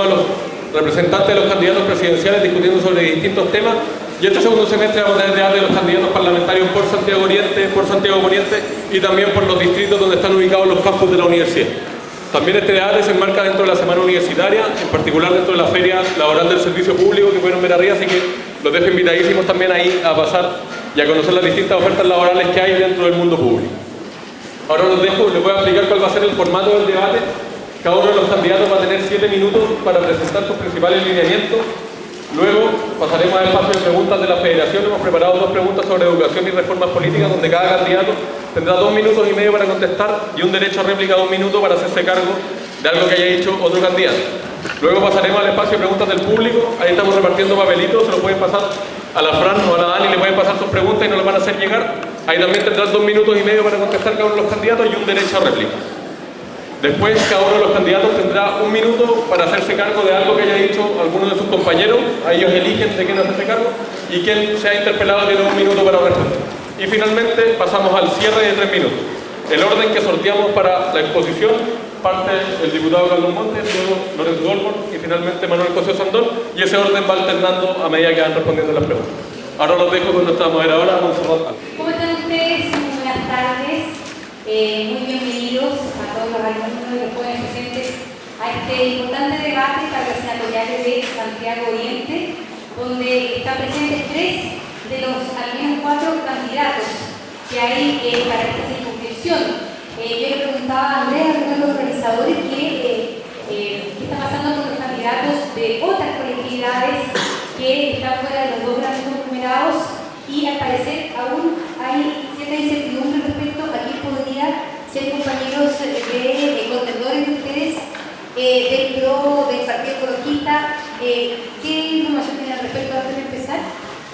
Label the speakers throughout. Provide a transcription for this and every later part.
Speaker 1: a los representantes de los candidatos presidenciales discutiendo sobre distintos temas. Y este segundo semestre vamos a tener debate de los candidatos parlamentarios por Santiago Oriente, por Santiago Poniente y también por los distritos donde están ubicados los campus de la universidad. También este debate se enmarca dentro de la semana universitaria, en particular dentro de la feria laboral del servicio público que pueden ver arriba, así que los dejo invitadísimos también ahí a pasar y a conocer las distintas ofertas laborales que hay dentro del mundo público. Ahora los dejo, les voy a explicar cuál va a ser el formato del debate. Cada uno de los candidatos va a tener 7 minutos para presentar sus principales lineamientos. Luego pasaremos al espacio de preguntas de la Federación. Hemos preparado 2 preguntas sobre educación y reformas políticas, donde cada candidato tendrá 2 minutos y medio para contestar y un derecho a réplica de 1 minuto para hacerse cargo de algo que haya dicho otro candidato. Luego pasaremos al espacio de preguntas del público. Ahí estamos repartiendo papelitos, se lo pueden pasar a la Fran o a la Dani, le pueden pasar sus preguntas y nos las van a hacer llegar. Ahí también tendrán 2 minutos y medio para contestar cada uno de los candidatos y un derecho a réplica. Después, cada uno de los candidatos tendrá 1 minuto para hacerse cargo de algo que haya dicho alguno de sus compañeros. A ellos eligen de quién hacerse cargo y quien sea interpelado tiene 1 minuto para responder. Y finalmente pasamos al cierre de 3 minutos. El orden que sorteamos para la exposición parte el diputado Carlos Montes, luego Lorenzo Goldborn y finalmente Manuel José Sandón, y ese orden va alternando a medida que van respondiendo las preguntas. Ahora los dejo con nuestra moderadora, Montserrat.
Speaker 2: ¿Cómo están ustedes? Muy buenas tardes. Muy bienvenidos a todos los alumnos y los jóvenes presentes a este importante debate para los senatoriales de Santiago Oriente, donde están presentes 3 de los al menos 4 candidatos que hay para esta circunscripción. Yo le preguntaba a Andrea, uno de los organizadores, qué está pasando con los candidatos de otras colectividades que están fuera de los 2 grandes conglomerados, y al parecer aún hay cierta incertidumbre respecto a quién podría ser compañeros de contendores de ustedes dentro del Partido Ecologista. ¿Qué información tienen al respecto antes de empezar?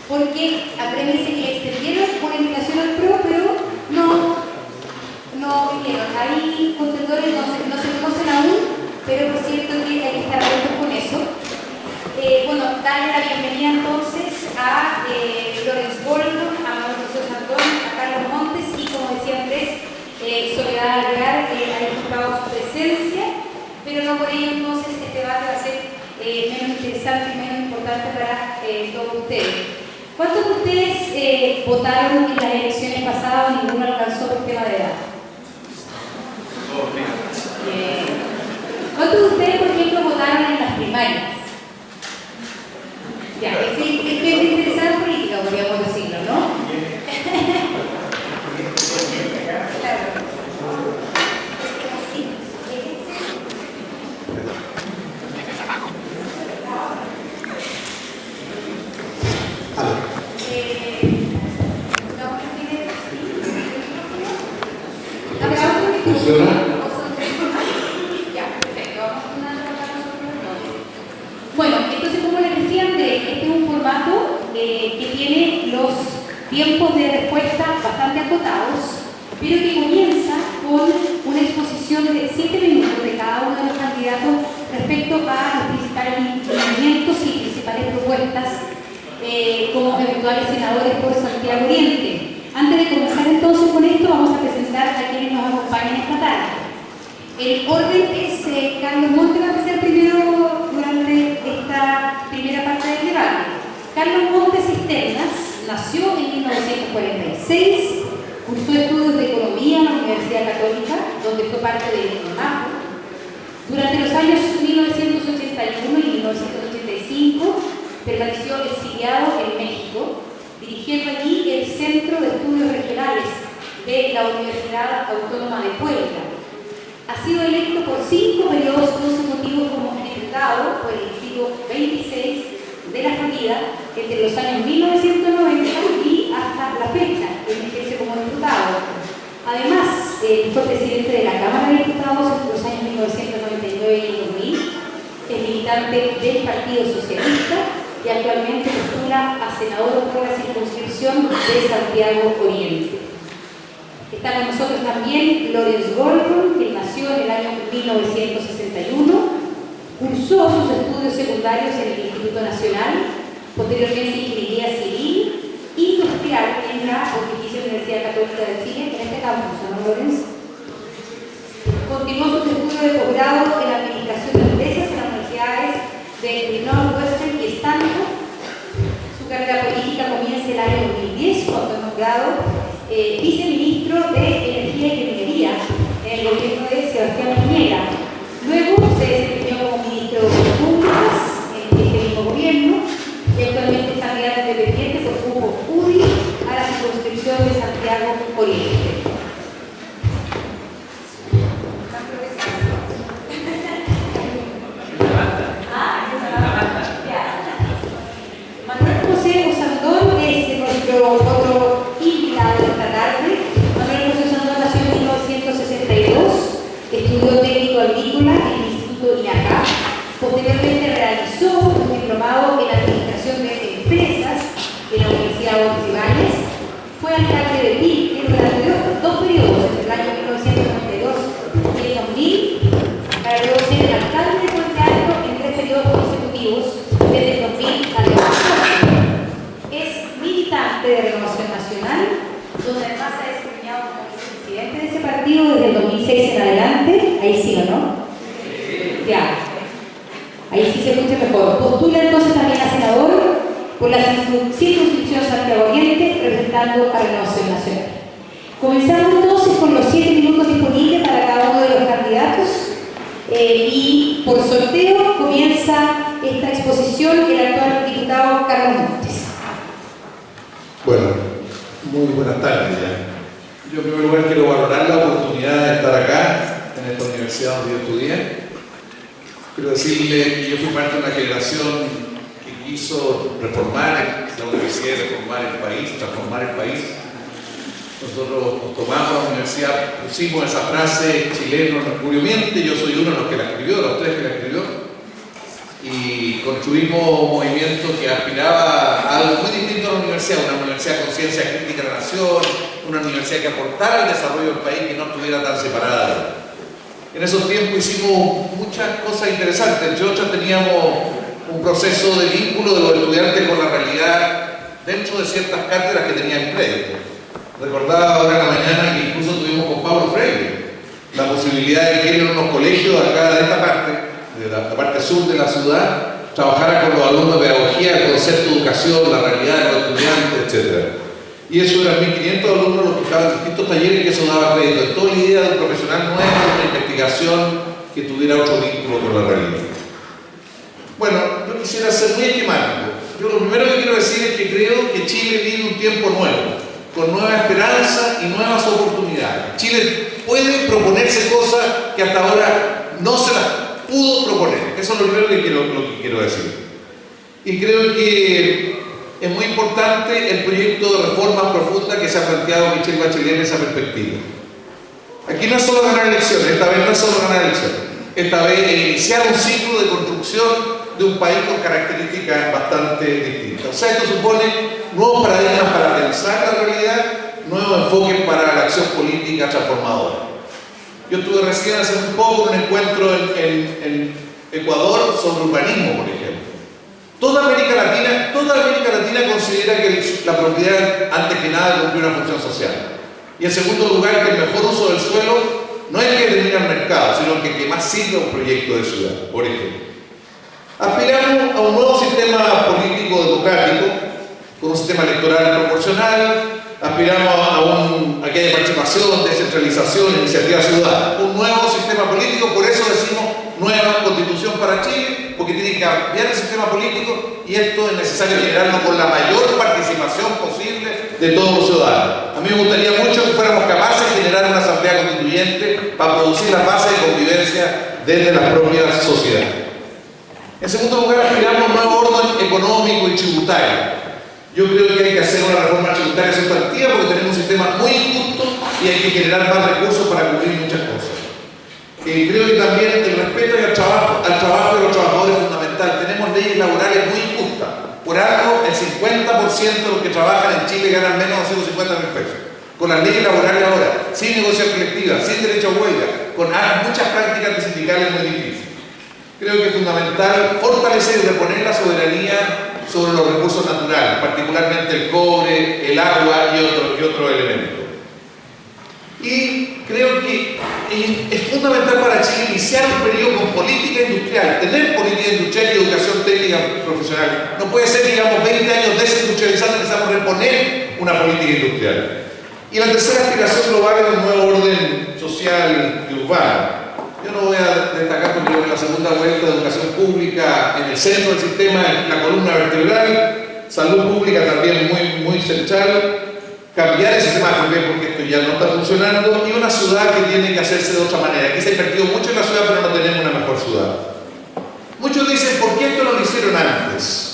Speaker 2: Porque Andrea me dice que extendieron una invitación al PRO, pero no vinieron. Hay contendores, no se conocen aún, pero es cierto que hay que estar atentos con eso. Bueno, darle la bienvenida entonces a Lorenzo Goldborn, a Manuel José Sandón, a Carlos Montes y, como decía Andrés, Soledad Alvear ha disfrutado su presencia, pero no por ello entonces este debate va a ser menos interesante y menos importante para todos ustedes. ¿Cuántos de ustedes votaron en las elecciones pasadas y ninguno alcanzó por tema de edad? ¿Cuántos de ustedes, por ejemplo, votaron en las primarias? Ya, es que es interesante política, podríamos decirlo, ¿no?
Speaker 3: ¿Funciona?
Speaker 2: Bueno, entonces, como les decía Andrés, este es un formato que tiene los tiempos de respuesta bastante acotados, pero que comienza con una exposición de 7 minutos de cada uno de los candidatos respecto a los principales lineamientos y principales propuestas como eventuales senadores por Santiago Oriente. Antes de comenzar entonces con esto, vamos a presentar a quienes nos acompañan esta tarde. El orden es Carlos Montes va a empezar primero durante esta primera parte del debate. Carlos Montes Cisternas nació en 1946, cursó estudios de economía en la Universidad Católica, donde fue parte del INOMAPO. Durante los años 1981 y 1985 permaneció exiliado en México, dirigiendo allí el Centro de Estudios Regionales de la Universidad Autónoma de Puebla. Ha sido electo por 5 periodos consecutivos como diputado por el distrito 26 de la Florida entre los años 1990 y hasta la fecha en que ejerce como diputado. Además, fue presidente de la Cámara de Diputados entre los años 1999 y 2000, es militante del Partido Socialista y actualmente postula a senador por la circunscripción de Santiago Oriente. Está con nosotros también Lorenzo Goldborn, que nació en el año 1961, cursó sus estudios secundarios en el Instituto Nacional, posteriormente Ingeniería Civil Industrial en la Pontificia Universidad Católica de Chile, en este campus, ¿no, Lorenzo? Continuó sus estudios de posgrado en Administración de Empresas en las universidades gobierno de Sebastián Piñera. Luego se desempeñó como ministro de Públicas en este mismo gobierno y actualmente es candidato independiente por cupo UDI a la circunscripción de Santiago Oriente. Manuel José Osandón es nuestro otro invitado de esta tarde. Manuel José Osandón nació en 1962, estudió técnico agrícola en el Instituto INACA. Posteriormente realizó un diplomado en Administración de Empresas en la Universidad de Ibáñez. Fue alcalde de Pirque durante dos periodos, entre el año 1992 y el 2000, para luego ser el alcalde de Puente Alto en 3 periodos consecutivos, desde el 2000 al 2014. Es militante de Renovación Nacional, donde además ha desempeñado como vicepresidente de ese partido desde el 2006 en adelante. Ahí sí, ¿o no? Ya. Ahí sí se escucha mejor. Postula entonces también a senador por la circunscripción Santiago Oriente, representando a Renovación Nacional. Comenzamos entonces con los 7 minutos disponibles para cada uno de los candidatos y por sorteo comienza esta exposición el actual diputado Carlos Montes.
Speaker 3: Bueno, muy buenas tardes ya. Yo en primer lugar quiero valorar la oportunidad de estar acá, en esta universidad donde yo estudié. Quiero decirle que yo fui parte de una generación que quiso reformar la universidad, reformar el país, transformar el país. Nosotros nos tomamos la universidad, pusimos esa frase chileno, Mercurio miente, yo soy uno de los que la escribió, de los 3 que la escribió, y construimos un movimiento que aspiraba a algo muy distinto a la universidad, una universidad con ciencia crítica de la nación, una universidad que aportara al desarrollo del país, que no estuviera tan separada. En esos tiempos hicimos muchas cosas interesantes. Entre otras teníamos un proceso de vínculo de los estudiantes con la realidad dentro de ciertas cátedras que tenían crédito. Recordaba ahora en la mañana que incluso tuvimos con Pablo Freire la posibilidad de que en unos colegios acá de esta parte, de la parte sur de la ciudad, trabajara con los alumnos de pedagogía, el concepto de educación, la realidad de los estudiantes, etc. Y eso eran 1.500 alumnos los que estaban en distintos talleres, que eso daba crédito. En toda la idea de un profesional nuevo, una investigación que tuviera otro vínculo con la realidad. Bueno, yo quisiera ser muy esquemático. Yo lo primero que quiero decir es que creo que Chile vive un tiempo nuevo, con nueva esperanza y nuevas oportunidades. Chile puede proponerse cosas que hasta ahora no se las pudo proponer. Eso es lo primero que quiero decir. Y creo que es muy importante el proyecto de reformas profundas que se ha planteado Michelle Bachelet en esa perspectiva. Aquí no es solo ganar elecciones, esta vez no es solo ganar elecciones, esta vez es iniciar un ciclo de construcción de un país con características bastante distintas. O sea, esto supone nuevos paradigmas para pensar la realidad, nuevos enfoques para la acción política transformadora. Yo estuve recién hace un poco en un encuentro en Ecuador sobre urbanismo, por ejemplo. Toda América Latina considera que la propiedad, antes que nada, cumple una función social. Y en segundo lugar, que el mejor uso del suelo no es que determina el mercado, sino que más sirve a un proyecto de ciudad, por ejemplo. Aspiramos a un nuevo sistema político democrático, con un sistema electoral proporcional, aspiramos a que haya participación, descentralización, iniciativa ciudadana, un nuevo sistema político, por eso decimos nueva constitución para Chile, porque tiene que cambiar el sistema político y esto es necesario generarlo con la mayor participación posible de todos los ciudadanos. A mí me gustaría mucho que fuéramos capaces de generar una asamblea constituyente para producir la base de convivencia desde las propias sociedades. En segundo lugar, aspiramos a un nuevo orden económico y tributario. Yo creo que hay que hacer una reforma tributaria sustantiva porque tenemos un sistema muy injusto y hay que generar más recursos para cubrir muchas cosas. Creo que también el respeto al trabajo de los trabajadores es fundamental. Tenemos leyes laborales muy injustas. Por algo, el 50% de los que trabajan en Chile ganan menos de 150.000 pesos. Con las leyes laborales ahora, sin negociación colectiva, sin derecho a huelga, con muchas prácticas sindicales muy difíciles. Creo que es fundamental fortalecer y reponer la soberanía sobre los recursos naturales, particularmente el cobre, el agua y otros elementos. Y creo que es fundamental para Chile iniciar un periodo con política industrial, tener política industrial y educación técnica profesional. No puede ser, digamos, 20 años desindustrializando y necesitamos reponer una política industrial. Y la tercera aspiración global es un nuevo orden social y urbano. Yo no voy a destacar porque creo que la segunda vuelta de educación pública en el centro del sistema, en la columna vertebral, salud pública también muy central, cambiar el sistema de FP porque esto ya no está funcionando, y una ciudad que tiene que hacerse de otra manera. Aquí se ha invertido mucho en la ciudad, pero no tenemos una mejor ciudad. Muchos dicen, ¿por qué esto no lo hicieron antes?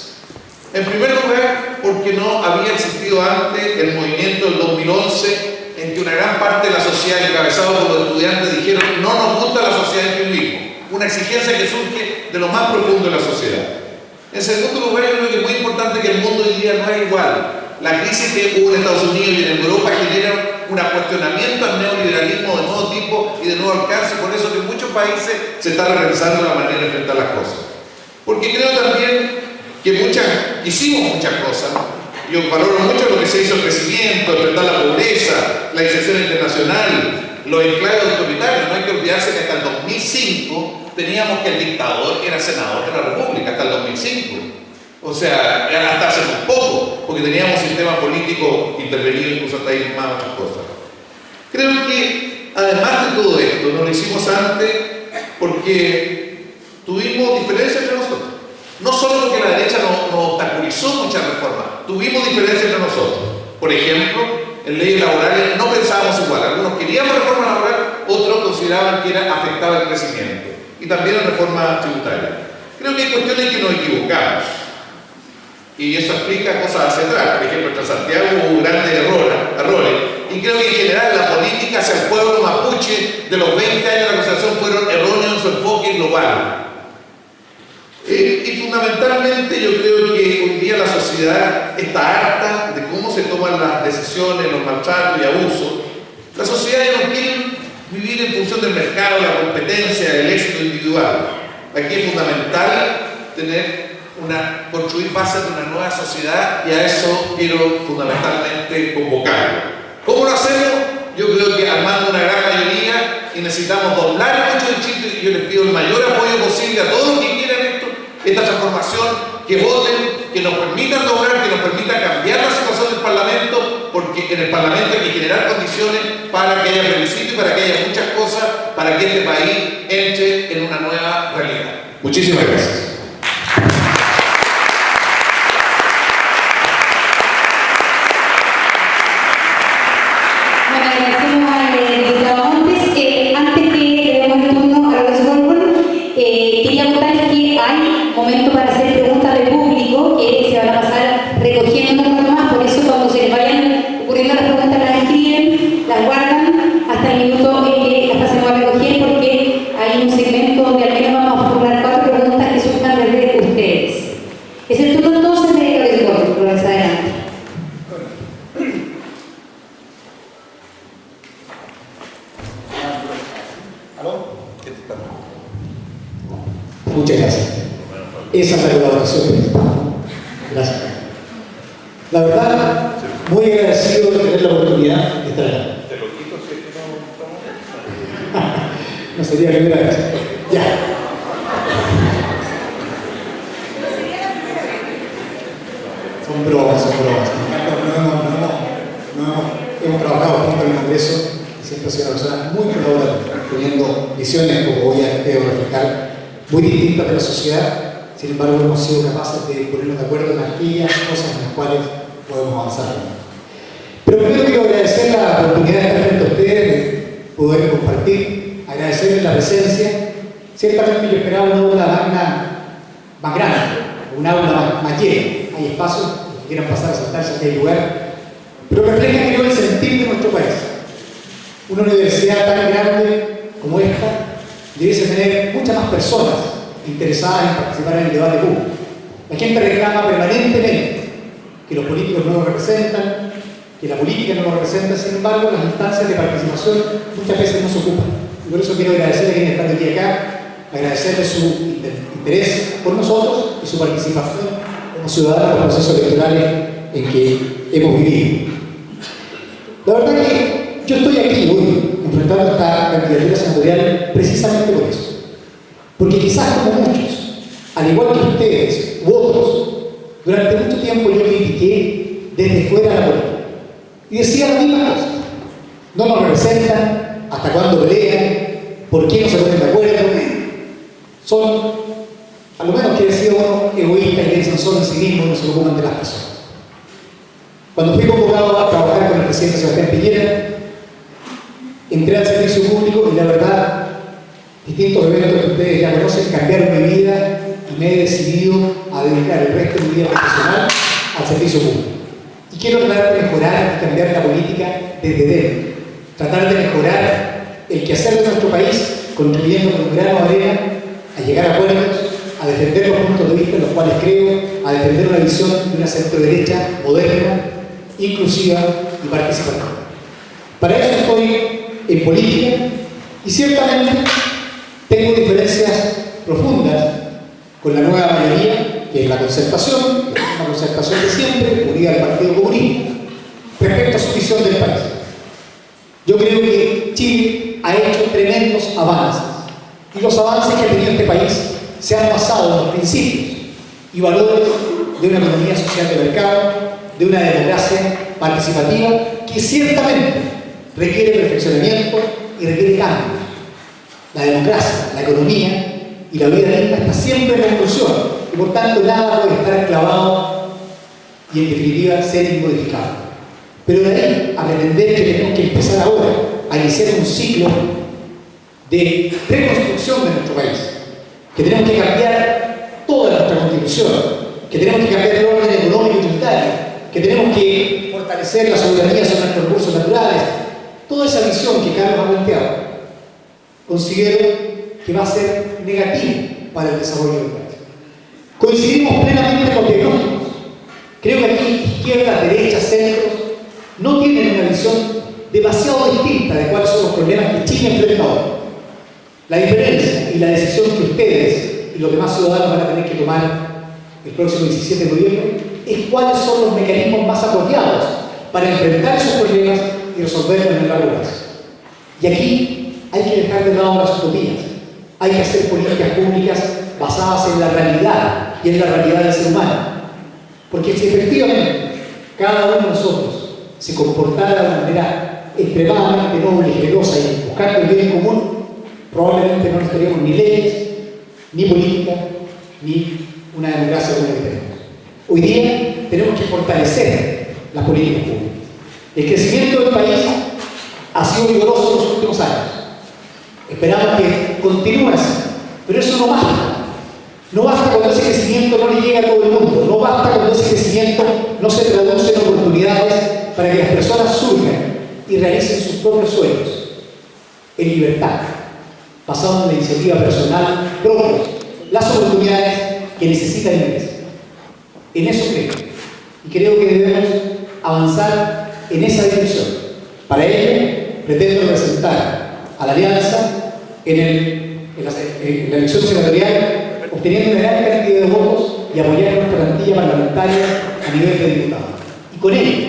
Speaker 3: En primer lugar, porque no había existido antes el movimiento del 2011, en que una gran parte de la sociedad, encabezada por los estudiantes, dijeron no nos gusta la sociedad en que vivimos. Una exigencia que surge de lo más profundo de la sociedad. En segundo lugar, yo creo que es muy importante que el mundo hoy día no es igual. La crisis que hubo en Estados Unidos y en Europa genera un cuestionamiento al neoliberalismo de nuevo tipo y de nuevo alcance, por eso que en muchos países se está revisando la manera de enfrentar las cosas. Porque creo también que hicimos muchas cosas. Yo valoro mucho lo que se hizo, el crecimiento, enfrentar la pobreza, la inserción internacional, los enclaves autoritarios. No hay que olvidarse que hasta el 2005 teníamos que el dictador era senador de la República, hasta el 2005. O sea, hasta hace muy poco, porque teníamos un sistema político intervenido, incluso hasta ahí más otras cosas. Creo que, además de todo esto, no lo hicimos antes porque tuvimos diferencias entre nosotros. No solo porque la derecha nos obstaculizó muchas reformas, tuvimos diferencias entre nosotros. Por ejemplo, en leyes laborales no pensábamos igual. Algunos queríamos reforma laboral, otros consideraban que afectaba el crecimiento. Y también la reforma tributaria. Creo que hay cuestiones en que nos equivocamos. Y eso explica cosas hacia atrás. Por ejemplo, en Santiago hubo grandes errores. Y creo que en general la política hacia el pueblo mapuche de los 20 años de la Constitución fueron erróneos en su enfoque global. Y fundamentalmente yo creo que hoy día la sociedad está harta de cómo se toman las decisiones, los maltratos y abusos. La sociedad ya no quiere vivir en función del mercado, la competencia, el éxito individual. Aquí es fundamental construir bases de una nueva sociedad, y a eso quiero fundamentalmente convocar. ¿Cómo lo hacemos? Yo creo que armando una gran mayoría, y necesitamos doblar mucho el chiste, y yo les pido el mayor apoyo posible a todos los que quieran esta transformación, que voten, que nos permitan doblar, que nos permitan cambiar la situación del Parlamento, porque en el Parlamento hay que generar condiciones para que haya plebiscito y para que haya muchas cosas, para que este país entre en una nueva realidad. Muchísimas gracias.
Speaker 2: Momento para hacer preguntas del público que se van a pasar recogiendo un poco más, por eso cuando se les vayan ocurriendo las preguntas las escriben, las guardan hasta el minuto en que las pasemos a recoger, porque hay un segmento donde al menos vamos a formular 4 preguntas que surjan desde ustedes. Es el turno entonces de Lorenzo, por más adelante.
Speaker 4: Muchas gracias. Esa es la colaboración principal. Gracias. La verdad, muy agradecido de tener la oportunidad de estar acá.
Speaker 3: Te lo quito si es que no.
Speaker 4: No sería la primera vez. Ya. Son bromas. Hemos trabajado juntos en el Congreso y siempre ha sido una persona muy colaborativa, poniendo visiones, como voy a reflejar, muy distintas de la sociedad. Sin embargo, hemos sido capaces de ponernos de acuerdo en aquellas cosas en las cuales podemos avanzar. Pero primero quiero agradecer la oportunidad de estar frente a ustedes, de poder compartir, agradecerles la presencia. Ciertamente yo esperaba una aula magna más grande, una aula más llena. Hay espacios que quieran pasar a sentarse en aquel lugar, pero refleja, creo, el sentir de nuestro país. Una universidad tan grande como esta debiese tener muchas más personas interesadas en participar en el debate público. La gente reclama permanentemente que los políticos no lo representan, que la política no lo representa. Sin embargo, las instancias de participación muchas veces no se ocupan. Y por eso quiero agradecer a quienes están aquí acá, agradecerles su interés por nosotros y su participación como ciudadanos en los procesos electorales en que hemos vivido. La verdad que yo estoy aquí hoy enfrentando esta candidatura senatorial precisamente por eso. Porque quizás como muchos, al igual que ustedes u otros, durante mucho tiempo yo critiqué desde fuera la política. Y decía la misma cosa. no nos representan, hasta cuándo pelean, por qué no se ponen de acuerdo. Son, a lo menos quiere decir uno, egoístas y piensan solo en sí mismos y no se preocupan de las personas. Cuando fui convocado a trabajar con el presidente Sebastián Piñera, entré al servicio público y la verdad, distintos eventos que ustedes ya conocen cambiaron mi vida y me he decidido a dedicar el resto de mi vida profesional al servicio público. Y quiero tratar de mejorar y cambiar la política desde dentro. Tratar de mejorar el quehacer de nuestro país, contribuyendo con un grano de arena a llegar a acuerdos, a defender los puntos de vista en los cuales creo, a defender una visión de una centro-derecha moderna, inclusiva y participativa. Para eso estoy en política y ciertamente tengo diferencias profundas con la nueva mayoría, que es la concertación, una concertación de siempre, unida al Partido Comunista, respecto a su visión del país. Yo creo que Chile ha hecho tremendos avances y los avances que ha tenido este país se han basado en los principios y valores de una economía social de mercado, de una democracia participativa que ciertamente requiere perfeccionamiento y requiere cambios. La democracia, la economía y la vida misma está siempre en evolución y por tanto nada puede estar enclavado y en definitiva ser inmodificado. Pero de ahí a pretender que tenemos que empezar ahora a iniciar un ciclo de reconstrucción de nuestro país, que tenemos que cambiar toda nuestra constitución, que tenemos que cambiar el orden económico y tributario, que tenemos que fortalecer la soberanía sobre nuestros recursos naturales, toda esa visión que Carlos ha planteado, considero que va a ser negativa para el desarrollo del país. Coincidimos plenamente con los diagnósticos. Creo que aquí izquierda, derecha, centros no tienen una visión demasiado distinta de cuáles son los problemas que Chile enfrenta ahora. La diferencia y la decisión que ustedes y los demás ciudadanos van a tener que tomar el próximo 17 de noviembre es cuáles son los mecanismos más apropiados para enfrentar esos problemas y resolverlos en el largo plazo. Y aquí hay que dejar de lado las utopías. Hay que hacer políticas públicas basadas en la realidad y en la realidad del ser humano. Porque si efectivamente cada uno de nosotros se comportara de una manera extremadamente noble y generosa y buscando el bien común, probablemente no necesitaríamos ni leyes, ni política, ni una democracia como la que tenemos. Hoy día tenemos que fortalecer las políticas públicas. El crecimiento del país ha sido vigoroso en los últimos años. Esperamos que continúe así, pero eso no basta. No basta cuando ese crecimiento no le llega a todo el mundo. No basta cuando ese crecimiento no se traduce en oportunidades para que las personas surjan y realicen sus propios sueños en libertad, basado en la iniciativa personal propia, las oportunidades que necesitan y merecen. En eso creo. Y creo que debemos avanzar en esa dirección. Para ello, pretendo representar a la Alianza en la elección senatorial, obteniendo una gran cantidad de votos y apoyar nuestra plantilla parlamentaria a nivel de diputados. Y con ello,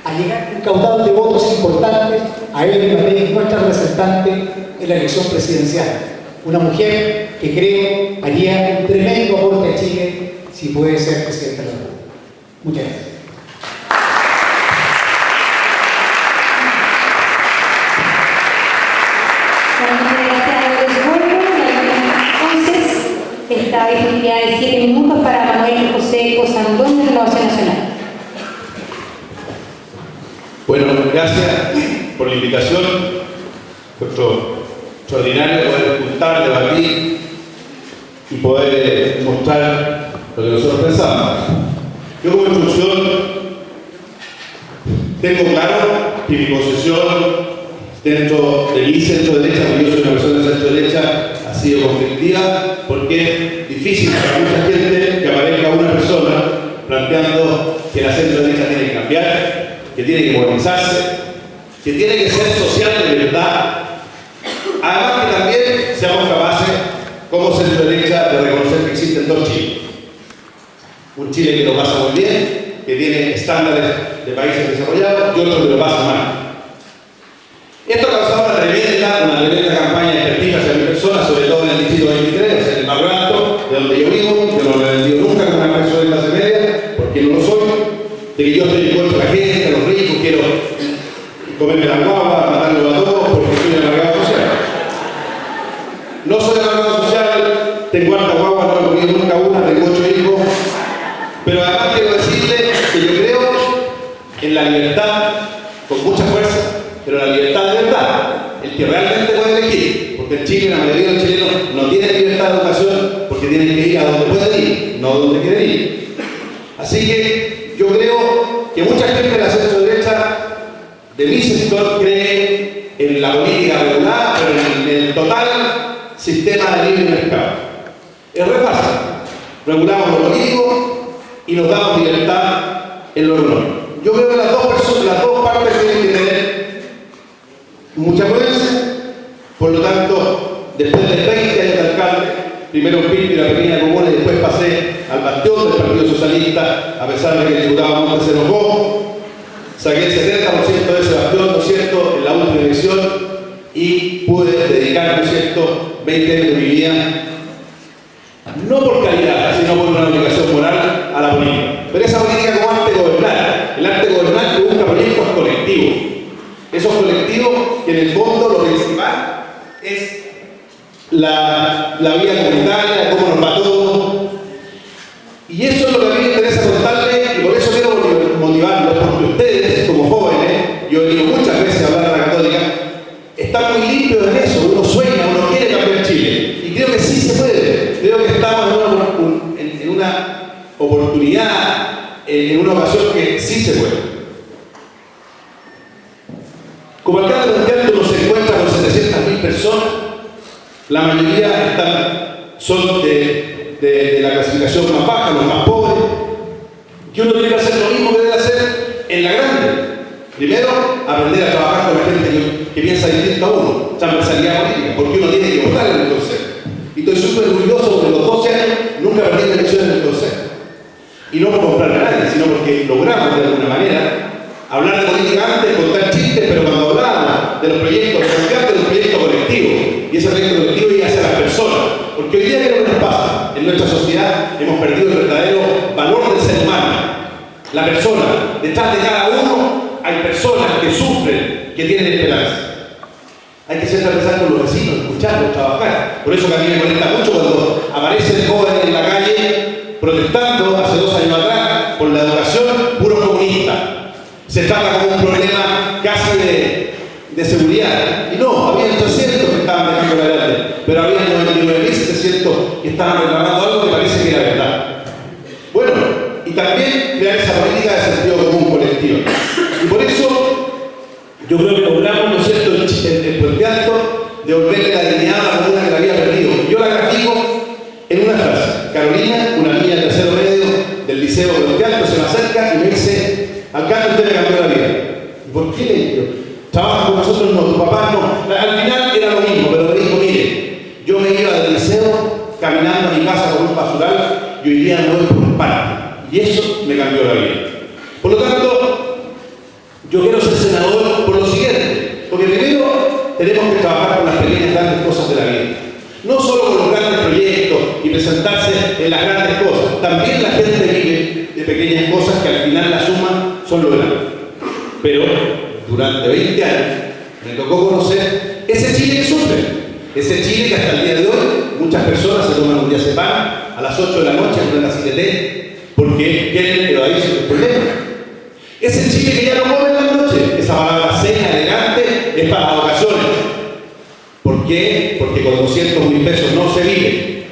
Speaker 4: a llegar a un caudal de votos importantes, a Evelyn Matei, nuestra representante en la elección presidencial. Una mujer que creo haría un tremendo aporte a Chile si puede ser presidenta de la República. Muchas gracias.
Speaker 2: Esta disponibilidad de 7 minutos para Manuel José Cosandón de Renovación Nacional.
Speaker 5: Bueno, gracias por la invitación. Nuestro extraordinario poder juntar, debatir y poder mostrar lo que nosotros pensamos. Yo como instrucción tengo claro que mi posición dentro de mi centro derecha, porque yo soy una persona de centro derecha, ha sido conflictiva, porque es difícil para mucha gente que aparezca una persona planteando que la centro derecha tiene que cambiar, que tiene que modernizarse, que tiene que ser social de verdad. Además que también seamos capaces, como centro derecha, de reconocer que existen dos Chiles. Un Chile que lo pasa muy bien, que tiene estándares de países desarrollados, y otro que lo pasa mal. Esto ha causado una tremenda campaña de expertise hacia mi persona, sobre todo en el distrito 23, en el Barrio Alto, de donde yo vivo. Yo no lo he vendido nunca como una persona de clase media, porque no lo soy. De que yo estoy en contra de la gente, de los ricos, quiero comerme la guagua, matar no soy alargado social, tengo harta guagua, no me he comido nunca una, tengo 8 hijos, pero además quiero decirle que yo creo en la libertad con mucha fuerza, pero la libertad de verdad, el que realmente puede elegir, porque en Chile la mayoría de los chilenos no tienen libertad de educación porque tienen que ir a donde pueden ir, no a donde quieren ir. Así que yo creo que mucha gente de la centro derecha de mi sector cree en la política regulada, pero en el total sistema de libre mercado. Es re fácil. Regulamos lo político y nos damos libertad en lo económico. Yo creo que las dos partes tienen que tener mucha prudencia. Por lo tanto, después de 20 años de alcalde, primero en Pirque y la pequeña comuna, y después pasé al bastión del Partido Socialista, a pesar de que el diputado Montes se enojó, saqué el 70% de ese bastión, ¿no es cierto?, en la última elección, y pude dedicar, ¿no es cierto?, 20 años de mi vida, no por calidad, sino por una obligación moral a la política. Pero esa política como arte de gobernar, el arte de gobernar que busca proyectos colectivos. Esos colectivos que en el fondo lo principal es la vida comunitaria, cómo nos va todo. Y eso es lo que a mí me interesa contarles, y por eso quiero motivarlos, porque ustedes, como jóvenes, yo he venido muchas veces a hablar a la Católica, están muy limpios en eso, uno sueña, uno quiere cambiar Chile. Y creo que sí se puede. Creo que estamos en una oportunidad, en una ocasión que sí se puede. Como alcalde de Puente Alto uno se encuentra con 700.000 personas, la mayoría son de la clasificación más baja, los más pobres, que uno tiene que hacer lo mismo que debe hacer en la grande. Primero, aprender a trabajar con la gente que piensa distinto a uno, transversalidad política, porque uno tiene que votar en el Consejo. Y estoy súper orgulloso porque los 12 años nunca perdí la elección en el Consejo. Y no por comprarle a nadie, sino porque logramos de alguna manera hablar de política antes, contar chistes, pero cuando hablábamos de los proyectos, de un proyecto colectivo, y ese proyecto colectivo iba hacia las personas, porque hoy día ¿qué es lo que nos pasa? En nuestra sociedad hemos perdido el verdadero valor del ser humano, la persona. Detrás de cada uno hay personas que sufren, que tienen esperanza. Hay que ser transversal con los vecinos, escucharlos, trabajar. Por eso que a mí me molesta mucho cuando aparecen jóvenes en la calle protestando hace 2 años atrás por la educación, puros comunistas. Se trata como un problema casi de seguridad. Y no, había 800 que estaban dejando la grande, pero había 99.700 que estaban reclamando algo que parece que era verdad. Bueno, y también crear esa política de sentido común colectivo. Y por eso yo creo que logramos, ¿no es cierto?, en Puente Alto, devolverle la dignidad a la comuna que la había perdido. Yo la grafico en una frase. Carolina, una niña de tercero medio del Liceo de Puente Alto, se me acerca y me dice: alcalde, usted me cambió la vida. ¿Y por qué le digo? Trabaja con nosotros, no, tu papá no. Al final era lo mismo, pero me dijo: mire, yo me iba del liceo caminando a mi casa con un basural y hoy día no voy por un parque. Y eso me cambió la vida. Por lo tanto, yo quiero ser senador por lo siguiente, porque primero tenemos que trabajar con las pequeñas y grandes cosas de la vida. No solo con los grandes proyectos y presentarse en las grandes cosas, también la gente vive de pequeñas cosas que al final la suma son lo grande. Pero durante 20 años me tocó conocer ese Chile que sufre, ese Chile que hasta el día de hoy muchas personas se toman un diazepam a las 8 de la noche en la CTT porque quieren evadirse del problema. Ese Chile que ya no come en la noche, esa palabra cena elegante es para las ocasiones. ¿Por qué? Porque con 200.000 pesos no se vive.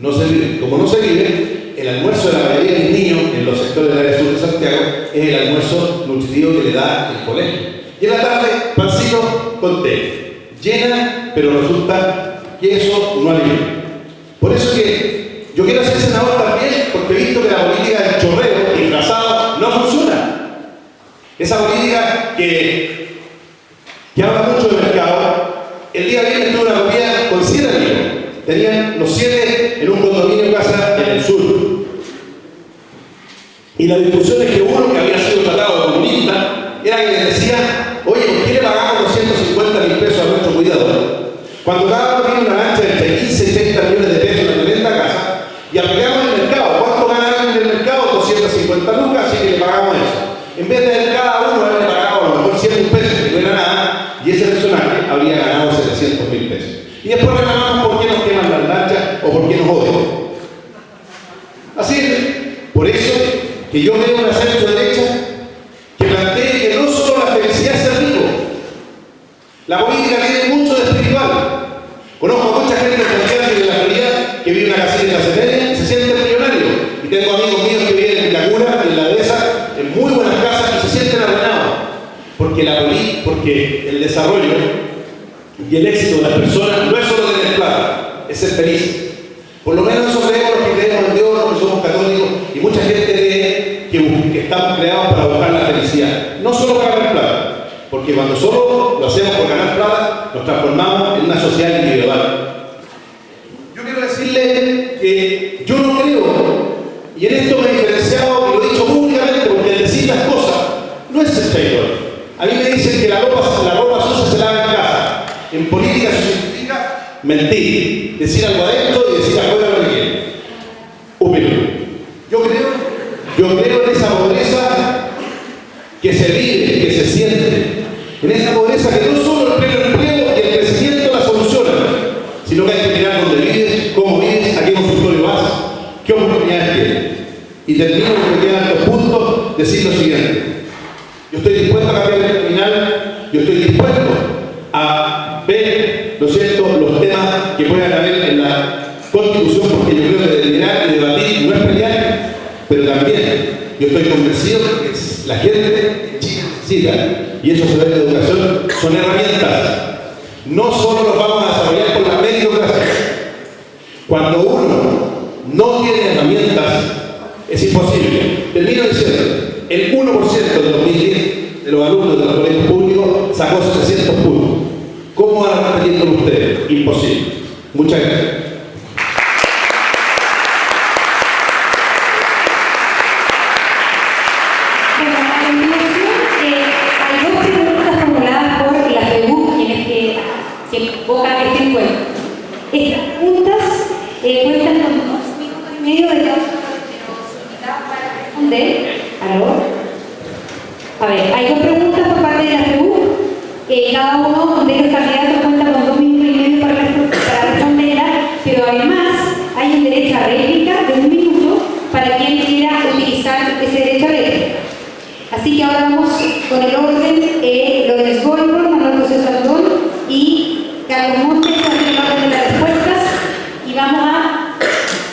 Speaker 5: No se vive. Como no se vive, el almuerzo de la mayoría de los niños en los sectores del área sur de Santiago es el almuerzo nutritivo que le da el colegio. Y en la tarde, pancito con té. Llena, pero resulta que eso no alimenta. Por eso que yo quiero ser senador también, porque he visto que la política del chorreo disfrazado no funciona. Esa política que habla mucho de mercado. El día viernes tuve una comida con 7 amigos. Tenían los 7 en un condominio de casa en el sur. Y la discusión es que uno que había sido tratado de comunista era que les decía: oye, ¿por qué le pagamos 250.000 pesos a nuestro cuidador? Cuando cada uno tiene una lancha de entre 15 y 30 millones de pesos en la tremenda casa, y aplicamos en el mercado. ¿Cuánto ganan en el mercado? 250 lucas, así que le pagamos eso. En vez de cada uno haberle pagado a lo mejor 100 pesos, que no era nada, y ese personaje habría ganado 700.000 pesos. Y después reclamamos por qué nos que yo veo una centro derecha que plantee que no solo la felicidad es ser rico. La política tiene mucho de espiritual. Conozco a mucha gente de la Florida que vive en una casita de clase media y se siente millonario. Y tengo amigos míos que viven en la cura, en la dehesa, en muy buenas casas y se sienten arruinados. Porque el desarrollo y el éxito de las personas no es solo tener plata, es ser feliz. Por lo menos eso creemos los que creemos en Dios, los que somos católicos, y mucha gente cree que estamos creados para buscar la felicidad. No solo para ganar plata, porque cuando solo lo hacemos por ganar plata, nos transformamos en una sociedad individual. Yo quiero decirle que yo no creo, y en esto me he diferenciado y lo he dicho públicamente, porque el decir las cosas no es ser traidor. A mí me dicen que la ropa sucia se lava en casa. En política eso significa mentir, decir algo adentro y decir afuera lo que quiere. Opinión. Yo creo en esa pobreza que se vive, que se siente. En esa pobreza que no solo el pleno empleo y el crecimiento la solucionan, sino que hay que mirar dónde vives, cómo vives, a qué consultorio vas, qué oportunidades tienes. Y termino con que quedan 2 puntos, decir lo siguiente. Yo estoy dispuesto a cambiar el criminal, yo estoy dispuesto a ver, ¿no es cierto?, los temas que puedan haber en la Constitución, porque yo creo que deliberar y debatir no es pelear, pero también yo estoy convencido de que la gente en Chile necesita, y eso se ve en la educación, son herramientas. No solo los vamos a desarrollar con la meritocracia. Cuando uno no tiene herramientas, es imposible. Termino diciendo, el 1% de 2010 de los alumnos de los colegios públicos sacó 700 puntos. ¿Cómo van a competir con ustedes? Imposible. Muchas gracias.
Speaker 2: Bueno, a continuación, hay 2 preguntas formuladas por la FEBUC que invocan este encuentro. Estas preguntas cuentan con 2 minutos y medio de cada uno de los invitados para responder. A ver, hay 2 preguntas por parte de la FEBUC. Cada uno de los candidatos cuenta con 2 minutos y medio para responderla, pero además hay un derecho a réplica de 1 minuto para quien quiera utilizar ese derecho a réplica. Así que ahora vamos con el orden. Lorenz Goldberg, Manuel José Saldón y Carlos Montes hacen el orden de las respuestas y vamos a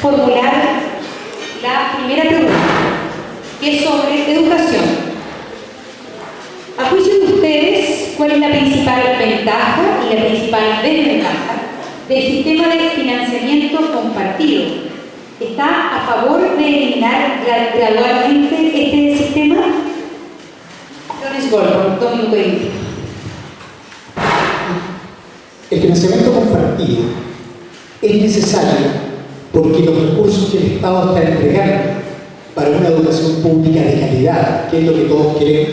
Speaker 2: formular la primera pregunta, que es sobre educación. A juicio de ustedes, ¿cuál es la principal ventaja y la principal desventaja del sistema de financiamiento compartido? ¿Está a favor de eliminar gradualmente este sistema? Lorenz Goldberg, 2 minutos y medio.
Speaker 4: El financiamiento compartido es necesario porque los recursos que el Estado está entregando para una educación pública de calidad, que es lo que todos queremos,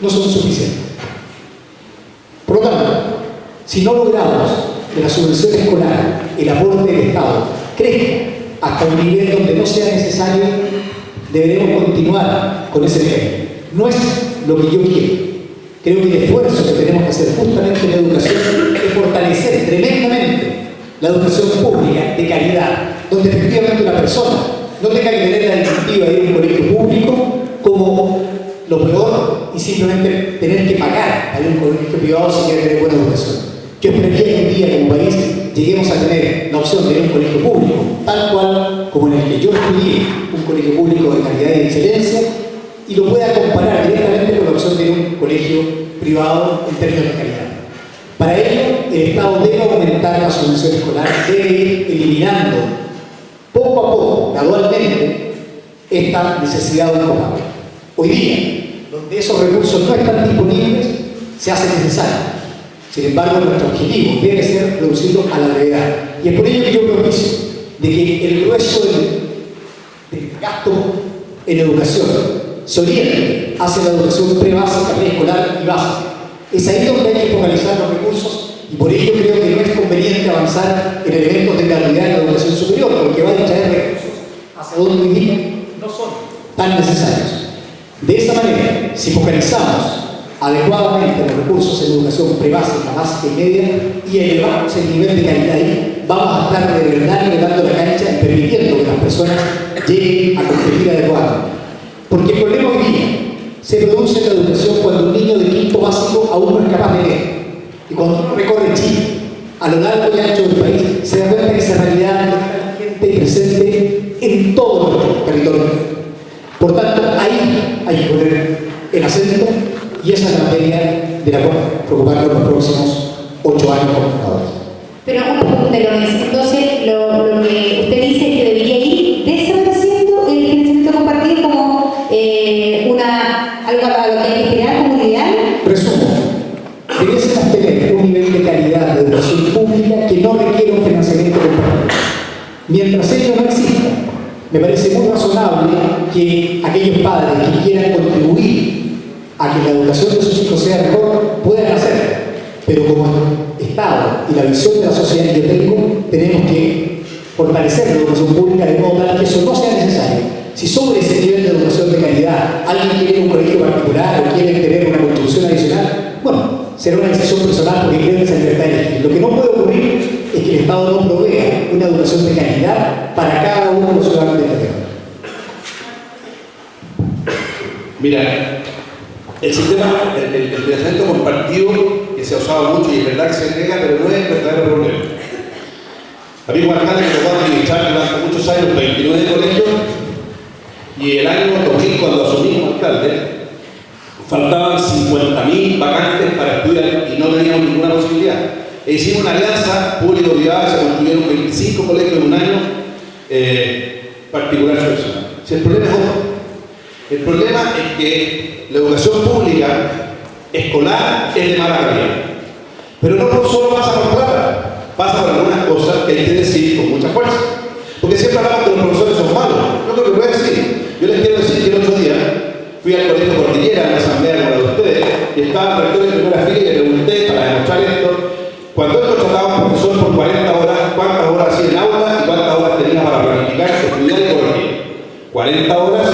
Speaker 4: no son suficientes. Por lo tanto, si no logramos que la subvención escolar, el aporte del Estado, crezca hasta un nivel donde no sea necesario, deberemos continuar con ese nivel. No es lo que yo quiero. Creo que el esfuerzo que tenemos que hacer justamente en la educación es fortalecer tremendamente la educación pública de calidad, donde efectivamente una persona no tenga que tener la disyuntiva de ir a un colegio público como lo peor y simplemente tener que pagar a ir a un colegio privado si quiere tener buena educación. Yo esperaría que un día como país lleguemos a tener la opción de ir a un colegio público, tal cual como en el que yo estudié, un colegio público de calidad y de excelencia, y lo pueda comparar directamente con la opción de ir a un colegio privado en términos de calidad. Para ello, el Estado debe aumentar la subvención escolar, debe ir eliminando poco a poco, gradualmente, esta necesidad de un copago. Hoy día, donde esos recursos no están disponibles, se hace necesario. Sin embargo, nuestro objetivo debe ser reducirlo a la brevedad. Y es por ello que yo propicio de que el grueso del gasto en educación se oriente hacia la educación prebásica, preescolar y básica. Es ahí donde hay que focalizar los recursos y por ello creo que no es conveniente avanzar en elementos de gratuidad en la educación superior, porque va a distraer recursos hacia donde hoy día no son tan necesarios. De esa manera, si focalizamos adecuadamente los recursos en educación prebásica, básica y media y elevamos el nivel de calidad ahí, vamos a estar de verdad nivelando la cancha y permitiendo que las personas lleguen a competir adecuadamente. Porque el problema hoy día se produce en la educación cuando un niño de quinto básico aún no es capaz de leer. Y cuando uno recorre Chile, a lo largo y ancho del país, se da cuenta que esa realidad está vigente y presente en todo nuestro territorio. Por tanto, ahí hay que poner el acento y esa es la materia de la cual preocuparnos los próximos 8 años como fundadores.
Speaker 2: Pero una pregunta, Lorenzo. Entonces, lo que usted dice es que debería ir desapareciendo el financiamiento compartido como algo a lo que hay que crear como un ideal.
Speaker 4: Resumo, debiésemos tener un nivel de calidad de educación pública que no requiere un financiamiento compartido. Mientras ello no exista, me parece muy razonable que aquellos padres que quieran contribuir a que la educación de sus hijos sea mejor puedan hacerlo. Pero como Estado y la visión de la sociedad que yo tengo, tenemos que fortalecer la educación pública de modo tal que eso no sea necesario. Si sobre ese nivel de educación de calidad alguien quiere un colegio particular o quiere tener una contribución adicional, bueno, será una decisión personal porque creo en esa libertad de elegir. Lo que no puede ocurrir es que el Estado no provea una educación de calidad para cada uno de los ciudadanos de la tierra.
Speaker 5: Mira, el sistema, el financiamiento compartido que se ha usado mucho y es verdad que se entrega, pero no es el verdadero problema. A mí Guadalajara me tocó administrar durante muchos años 29 colegios y el año 2000 cuando asumí como alcalde faltaban 50.000 vacantes para estudiar y no teníamos ninguna posibilidad. E hicimos una alianza público-privada, se construyeron 25 colegios en un año particular seleccionado. Si el problema es otro. El problema es que la educación pública escolar es de mala calidad. Pero no solo pasa por plata, pasa por algunas cosas que hay que decir con mucha fuerza. Porque siempre hablamos que los profesores son malos. Yo creo que voy a decir. Yo les quiero decir que el otro día fui al colegio Cordillera, en la asamblea como la de ustedes, y estaba el rector en primera fila y le pregunté para demostrar esto, cuando él contrataba a un profesor por 40 horas, ¿cuántas horas hacía en aula y cuántas horas tenía para planificar, estudiar y corregir? 40 horas,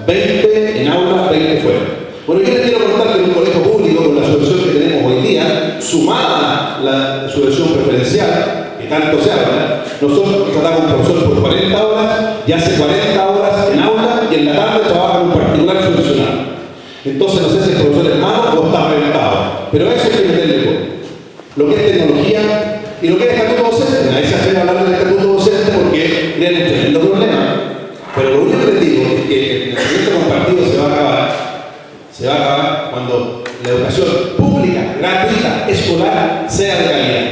Speaker 5: 20 en aula, 20 fuera. Bueno, yo les quiero contar que en un colegio público, con la subvención que tenemos hoy día, sumada la subvención preferencial, que tanto se habla, nosotros contratamos a un profesor por 40 horas y hace 40 horas en aula y en la tarde trabaja en un particular subvencionado. Entonces no sé si el profesor es malo o está reventado, pero eso hay que meterle con lo que es tecnología y lo que es estatuto docente. Nadie se atreve a hablar del estatuto docente porque tiene un tremendo problema. Pero lo único que les digo es que el financiamiento compartido se va a acabar cuando la educación pública, gratuita, escolar, sea de calidad.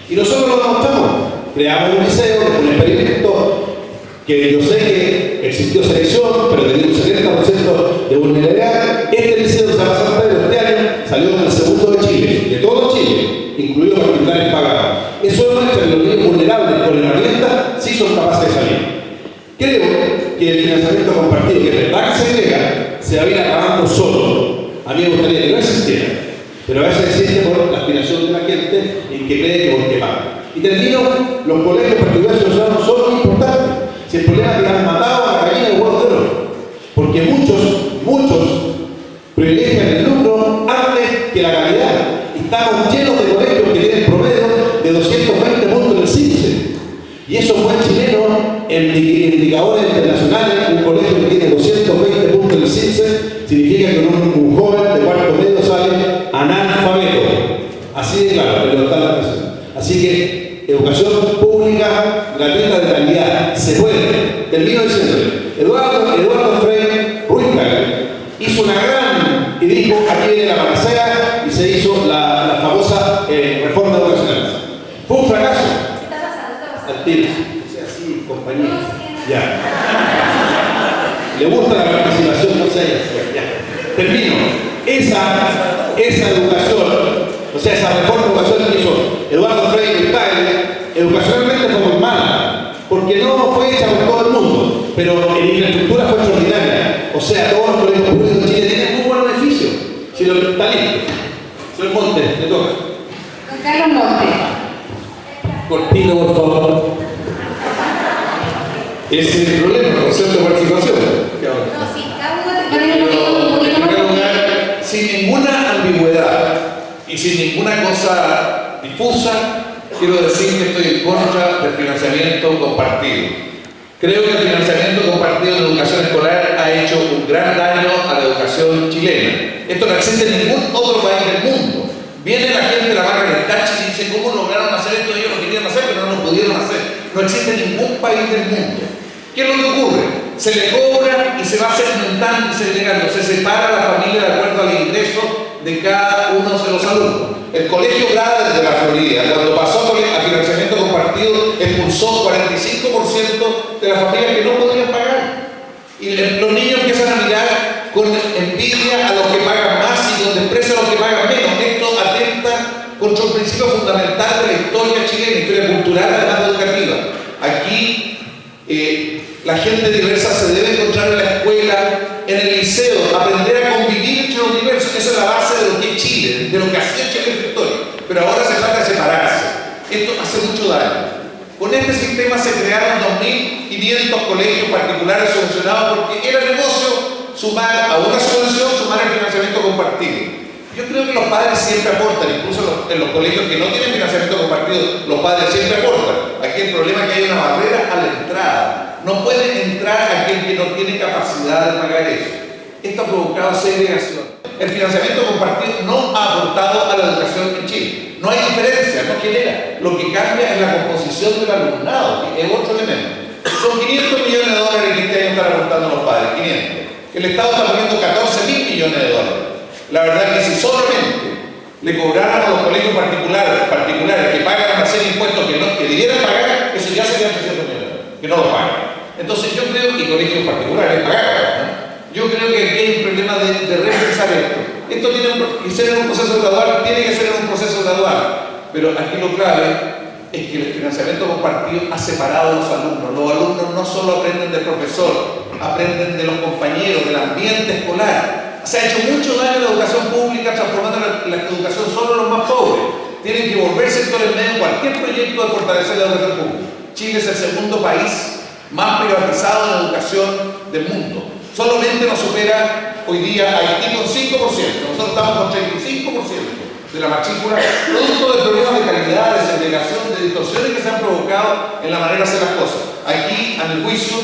Speaker 5: Y nosotros lo demostramos. Creamos un liceo, un experimento que yo sé que existió selección, pero tenía un 70% de vulnerabilidad. Este liceo de San Pedro este año salió en el segundo de Chile, de todo Chile, incluidos particulares pagados. Eso demuestra que los niños vulnerables con herramientas sí son capaces de salir. Creo que el financiamiento compartido, que es verdad que se agrega, se va a ir acabando solo. A mí me gustaría que no existiera, pero a veces existe por la aspiración de la gente y que cree que porque paga. Y termino, los colegios particulares son muy importantes. Si el problema es que han matado a la gallina de huevos de oro, porque muchos privilegian el lucro antes que la calidad. Estamos llenos de colegios que tienen promedio de 220 puntos en el CINCE. Y eso es buen chileno en indicadores internacionales. Un colegio que tiene 220 puntos en el CINCE significa que un joven de cuarto medio sale analfabeto. Así de claro, pero está la presión. Así que educación pública, gratuita de calidad, se puede. Termino diciéndole, Eduardo Frei Ruiz hizo una gran, y dijo, aquí viene la panacea, y se hizo la famosa reforma educacional. Fue un fracaso. Al tiro. O sea, sí, compañía. Ya. Le gusta la participación, no sé. Ya. Termino. Esa educación, o sea, esa reforma educacional que hizo Eduardo Frei educacionalmente fue muy mala, porque no fue hecha por todo el mundo, pero en infraestructura fue extraordinaria. O sea, todos los colegios públicos de Chile tienen muy buen beneficio. Si lo está listo. Señor Monte, le toca.
Speaker 2: Don Carlos Monte.
Speaker 5: Cortito, por favor.
Speaker 3: Ese es el problema, el concepto de participación.
Speaker 2: No, sí, cada uno tiene un poquito
Speaker 3: En primer
Speaker 2: más.
Speaker 3: lugar, sin ninguna ambigüedad y sin ninguna cosa difusa, quiero decir que estoy en contra del financiamiento compartido. Creo que el financiamiento compartido de educación escolar ha hecho un gran daño a la educación chilena. Esto no existe en ningún otro país del mundo. Viene la gente de la marca del taxi y dice, ¿cómo lograron hacer esto? Ellos lo querían hacer, pero no lo pudieron hacer. No existe en ningún país del mundo. ¿Qué es lo que ocurre? Se le cobra y se va segmentando y segregando. Se separa la familia de acuerdo al ingreso de cada uno de los alumnos. El Colegio Graders de la Florida, cuando pasó a financiamiento compartido, expulsó 45% de las familias que no podían pagar. Y los niños empiezan a mirar con envidia a los que pagan más y con desprecio a los que pagan menos. Esto atenta contra un principio fundamental de la historia chilena, historia cultural, además de educativa. Aquí la gente diversa se debe encontrar en la escuela, en el liceo, aprender a convivir entre los diversos. Esa es la base de lo que es Chile, de lo que hacía Chile en su historia. Pero ahora se trata de separarse. Esto hace mucho daño. Con este sistema se crearon 2.500 colegios particulares subvencionados porque era negocio sumar a una subvención, sumar el financiamiento compartido. Yo creo que los padres siempre aportan, incluso en los colegios que no tienen financiamiento compartido, los padres siempre aportan. Aquí el problema es que hay una barrera a la entrada. No puede entrar aquel que no tiene capacidad de pagar eso. Esto ha provocado segregación. El financiamiento compartido no ha aportado a la educación en Chile. No hay diferencia, no genera. Lo que cambia es la composición del alumnado, que es otro elemento. Son 500 millones de dólares que este año están aportando los padres, 500. El Estado está poniendo 14.000 millones de dólares. La verdad es que si solamente le cobraran a los colegios particulares que pagan una serie de impuestos que debieran pagar, eso ya sería 300 millones, que no lo pagan. Entonces yo creo que colegios particulares pagan, ¿no? Yo creo que aquí hay un problema de repensar esto. Esto tiene que ser en un proceso gradual, tiene que ser en un proceso gradual. Pero aquí lo clave es que el financiamiento compartido ha separado a los alumnos. Los alumnos no solo aprenden del profesor, aprenden de los compañeros, del ambiente escolar. Se ha hecho mucho daño a la educación pública, transformando la educación solo en los más pobres. Tienen que volver sectores medios en cualquier proyecto de fortalecer la educación pública. Chile es el segundo país más privatizado en educación del mundo. Solamente nos supera hoy día Haití con 5%. Nosotros estamos con 35% de la matrícula, producto de problemas de calidad, de segregación, de distorsiones que se han provocado en la manera de hacer las cosas. Aquí, a mi juicio,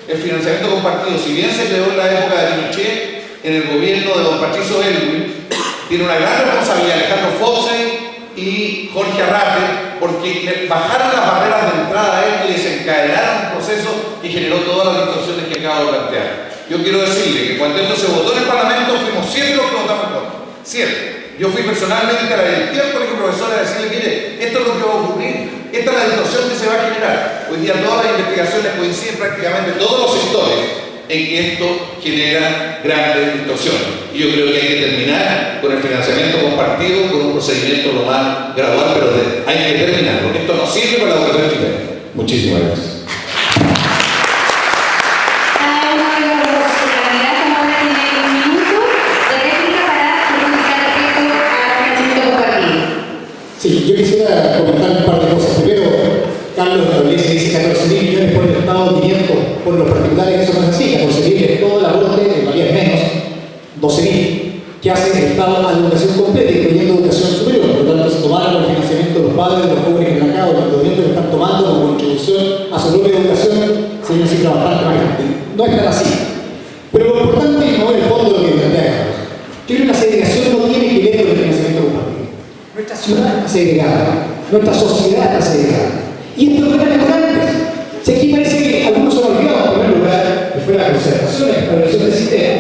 Speaker 3: el financiamiento compartido, si bien se creó en la época de Pinochet, en el gobierno de don Patricio Elwin, tiene una gran responsabilidad Alejandro Fosse y Jorge Arrate, porque bajaron las barreras de entrada a esto y desencadenaron un proceso que generó todas las distorsiones que acabo de plantear. Yo quiero decirle que cuando esto se votó en el Parlamento, fuimos 7 los que votamos en contra. 7. Yo fui personalmente a la directiva del colegio profesor a decirle, mire, esto es lo que va a ocurrir, esta es la distorsión que se va a generar. Hoy día todas las investigaciones coinciden prácticamente todos los sectores en que esto genera grandes distorsiones. Y yo creo que hay que terminar con el financiamiento compartido con un procedimiento lo más gradual, pero hay que terminarlo. Esto no sirve para la educación chilena. Muchísimas gracias.
Speaker 4: Sí, yo quisiera comentar un par de cosas. Primero, Carlos establece, dice 14.000 millones por el Estado, 500 por los particulares, eso no es así. 14.000 es todo el aporte, en realidad es menos, 12.000, que hace el Estado a la educación completa, incluyendo educación superior. Por lo tanto, se tomaron el financiamiento de los padres, de los jóvenes que están acá, o los estudiantes que están tomando como contribución a su propia educación, sería una cifra bastante más grande. No es tan así. Pero lo importante es no es el fondo de lo que plantea Carlos. Yo creo que la segregación no tiene que ver con el financiamiento compartido. Nuestra ciudad está segregada, nuestra sociedad está segregada. Y esto no era mejor antes. Si aquí parece que algunos se han olvidado, en primer lugar, que fue la concertación, la establección del sistema,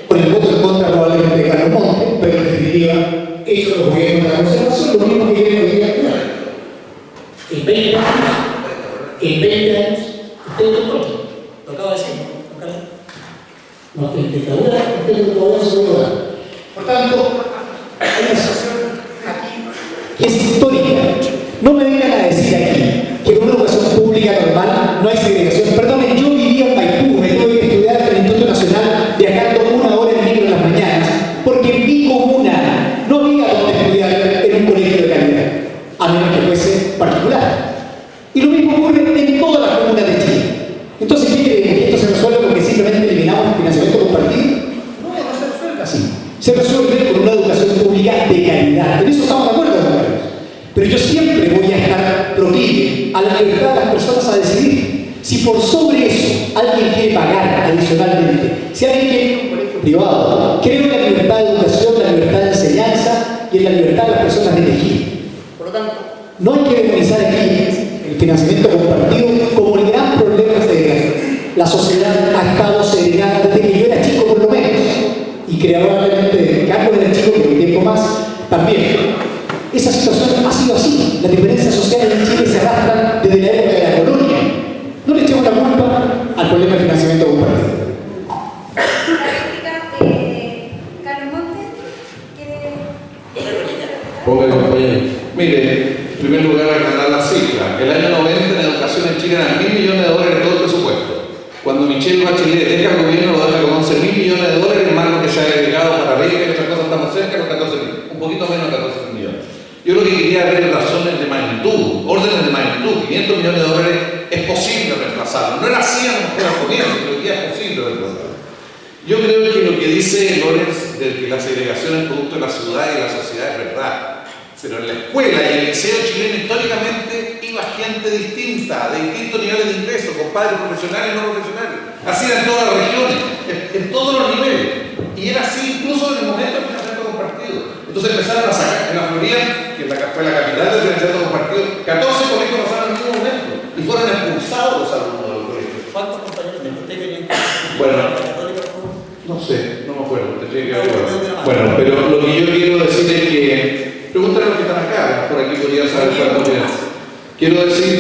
Speaker 4: con el voto en contra probablemente de Carlos Montes, pero en definitiva, ellos los gobiernos de la concertación, lo mismo que quieren hoy día actuar. En 20 años, usted es doctor, lo acaba de decir, ¿no, Carlos? No, en dictadura, usted todavía se puede dar. Por tanto, hay una situación que es histórica. No me vengan a decir aquí que en una educación pública normal no hay segregación. Perdonen, yo vivía en Maipú, me tuve que estudiar en el Instituto Nacional viajando 1 hora en micro en las mañanas, porque en mi comuna no había donde estudiar en un colegio de calidad, a menos que fuese particular. Y lo mismo ocurre en todas las comunas de Chile. Entonces, ¿qué creen? ¿Que esto se resuelve porque simplemente eliminamos el financiamiento compartido? No, no se resuelve así. Se resuelve con una educación pública de calidad. En eso estamos de acuerdo, compañeros. Pero yo siempre voy a estar proclive a la libertad de las personas a decidir. Si por sobre eso alguien quiere pagar adicionalmente, si alguien quiere ir a un colegio privado, creo en la libertad de educación, la libertad de enseñanza y en la libertad de las personas de elegir. Por lo tanto, no hay que demonizar aquí el financiamiento compartido como el gran problema de la sociedad ha estado segregada desde que yo era chico por lo menos. Y probablemente Carlos era chico, pero un tiempo más también. Esa situación ha sido así. Las diferencias sociales en Chile se arrastran desde la época de la colonia. No le echemos la culpa al problema del financiamiento compartido.
Speaker 2: Una réplica, Carlos Montes,
Speaker 3: Ponga, compañero. Mire, en primer lugar, aclarar la cifra. El año 90 en educación en Chile eran $1.000 millones de todo el presupuesto. Cuando Michelle Bachelet deja el gobierno, lo deja con $11.000 millones, más lo que se ha agregado para becas y otras cosas, estamos cerca de los 14.000, un poquito menos de 14 millones. Yo lo que quería ver razones de magnitud, órdenes de magnitud. $500 millones es posible reemplazarlo. No era así a lo mejor al comienzo, pero hoy día es posible reemplazarlo. Yo creo que lo que dice Lorenz de que la segregación es producto de la ciudad y de la sociedad es verdad. Pero en la escuela y el liceo chileno históricamente iba gente distinta, de distintos niveles de ingreso, con padres profesionales y no profesionales. Así era en todas las regiones, en todos los niveles. Y era así incluso en el momento del financiamiento compartido. Entonces empezaron a sacar en la Florida, que fue la capital del financiamiento compartido, 14 colegios pasaron en el mismo momento y fueron expulsados los alumnos de los colegios.
Speaker 6: ¿Cuántos compañeros de usted querían que
Speaker 3: bueno, no sé, no me acuerdo, tendría que averiguar. Bueno, pero lo que yo quiero decir es que pregúntale a los que están acá, por aquí podrían saber cuánto tienen. Quiero decir,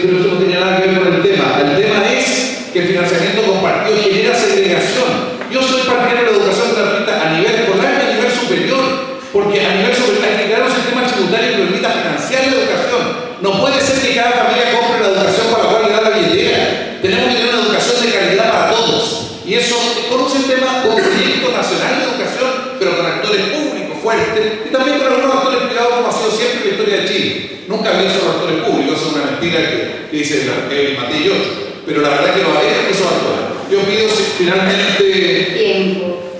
Speaker 3: pero eso no tiene nada que ver con el tema. El tema es que el financiamiento compartido genera segregación. Yo soy partidario de la educación gratuita a nivel escolar y a nivel superior, porque a nivel superior hay que crear un sistema tributario que permita financiar la educación. No puede ser que cada familia compre la educación para la cual le da la billetera. Tenemos que tener una educación de calidad para todos. Y eso con un sistema, con un proyecto nacional de educación, pero con actores públicos fuertes y también con algunos actores privados, como ha sido siempre la historia de Chile. Nunca había esos actores públicos, eso es una mentira que dice Mateo y otros. Pero la verdad que no hay esos actores. Yo pido finalmente.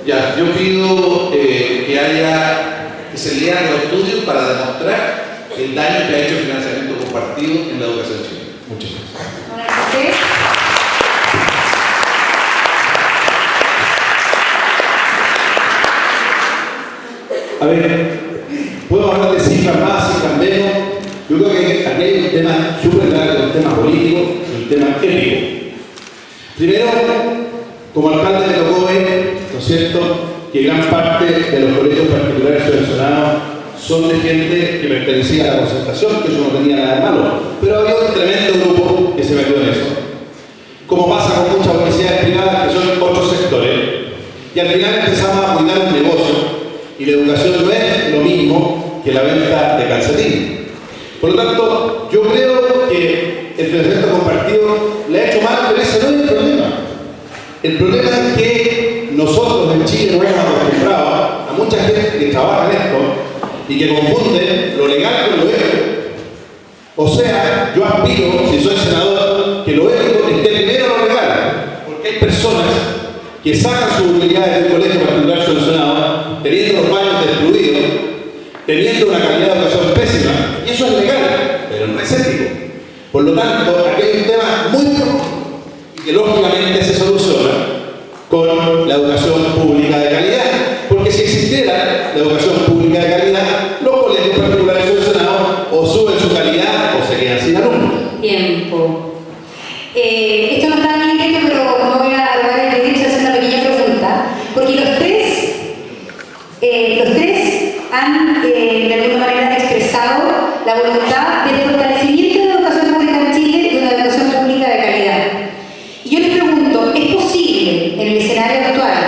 Speaker 3: Ya, yo pido que se lean los estudios para demostrar el daño que ha hecho el financiamiento compartido en la educación chilena. Muchas gracias.
Speaker 5: A ver, puedo hablar de cifras más, cifras menos. Yo creo que aquí hay un tema súper grande, un tema político y un tema ético. Primero, como alcalde me tocó ver, ¿no es cierto?, que gran parte de los colegios particulares subvencionados son de gente que pertenecía a la concertación, que eso no tenía nada de malo. Pero había un tremendo grupo que se metió en eso. Como pasa con muchas universidades privadas, que son otros sectores. Y al final empezamos a cuidar un negocio. Y la educación no es lo mismo que la venta de calcetín. Por lo tanto, yo creo que el financiamiento compartido le ha hecho mal, pero ese no es el problema. El problema es que nosotros en Chile nos hemos acostumbrado a mucha gente que trabaja en esto y que confunde lo legal con lo ético. O sea, yo aspiro, si soy senador, que lo ético esté primero lo legal. Porque hay personas que sacan sus utilidades del colegio particular subvencionado, teniendo los baños destruidos, teniendo una calidad de educación pésima, y eso es legal, pero no es ético. Por lo tanto, aquí hay un tema muy profundo y que lógicamente se soluciona con la educación pública de calidad, porque si existiera la educación pública de calidad, los colegios particulares subvencionados o suben su calidad o se quedan sin alumnos.
Speaker 2: Tiempo. Esto no está bien escrito, pero no voy a robar el derecho a hacer una pequeña pregunta, porque los tres han de alguna manera expresado la voluntad del fortalecimiento de la educación pública en Chile, de una educación pública de calidad. Y yo les pregunto, ¿es posible en el escenario actual,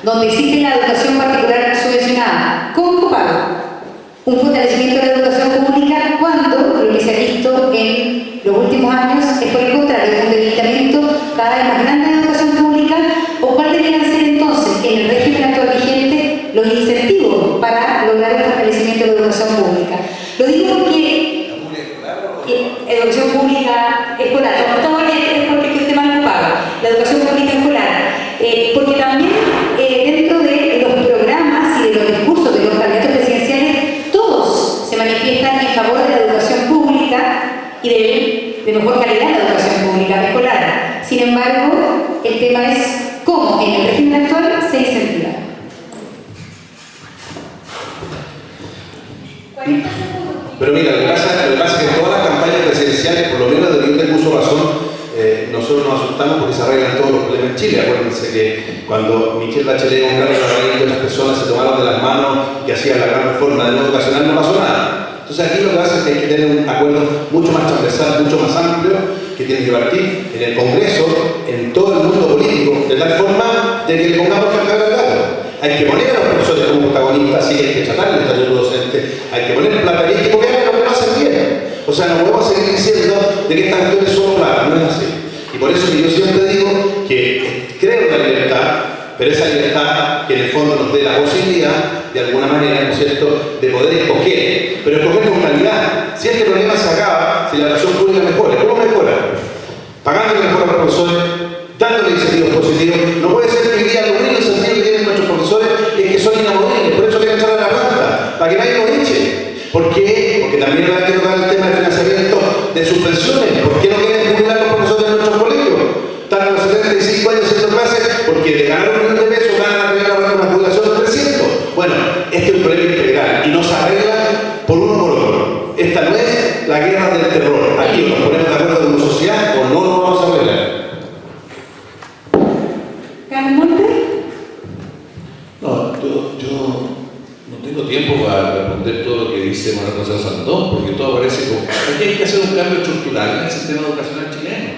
Speaker 2: donde existe la educación particular subvencionada, con copago, un fortalecimiento de la educación pública cuando lo que se ha visto en los últimos años es por el contrario, un debilitamiento cada vez más grande de la educación pública? ¿O cuál deberían ser entonces, en el régimen actual vigente, los incentivos para lograr el fortalecimiento de la educación pública? Lo digo porque educación pública escolar, no es porque esté mal ocupado, la educación pública escolar, porque también dentro de los programas y de los discursos de los candidatos presidenciales, todos se manifiestan en favor de la educación pública y de mejor calidad de la educación pública. pública escolar. Sin embargo, el tema es cómo en el régimen actual se incentiva. 40 segundos.
Speaker 5: Pero mira, lo que pasa es que en todas las campañas presidenciales, por lo menos desde mi tengo razón, nosotros nos asustamos porque se arreglan todos los problemas en Chile. Acuérdense que cuando Michelle Bachelet, un gran raíz de otras personas se tomaron de las manos y hacían la gran reforma de la educacional, no pasó nada. Entonces aquí lo que pasa es que hay que tener un acuerdo mucho más transversal, mucho más amplio, que tiene que partir en el Congreso, en todo el mundo político, de tal forma de que le pongamos que acá el gato. Hay que poner a los profesores como protagonistas, sí, hay que tratar el estatuto docente, hay que poner plata ahí, porque hagan lo que lo hacen bien. O sea, no podemos seguir diciendo de que estas actores son plata, no es así. Y por eso que yo siempre digo que creo en la libertad, pero esa libertad que en el fondo nos dé la posibilidad, de alguna manera, ¿no es cierto?, de poder escoger, pero escoger con calidad. Si este problema se acaba, si la educación pública mejora, ¿cómo mejora? Pagando mejor a los profesores, dándole incentivos positivos. No puede ser que hoy día lo único incentivo que tienen nuestros profesores es que son inamovibles, por eso quieren echar a la planta, para que nadie los eche. ¿Por qué? Porque también hay que tocar el tema del financiamiento de subvenciones. ¿Por qué no quieren jubilar los profesores de nuestros colegios? Están a los 75 años haciendo clases porque de ganar $1 millón van a tener una jubilación de 300. Bueno, este es un problema integral y no se arregla por uno por otro. Esta no es la guerra del terror. Aquí nos ponemos de acuerdo como sociedad o no nos vamos a arreglar.
Speaker 2: Carlos Monte.
Speaker 3: No, yo no tengo tiempo para responder todo lo que dice Manuel José Sandón, porque todo parece como... Aquí hay que hacer un cambio estructural en el sistema educacional chileno.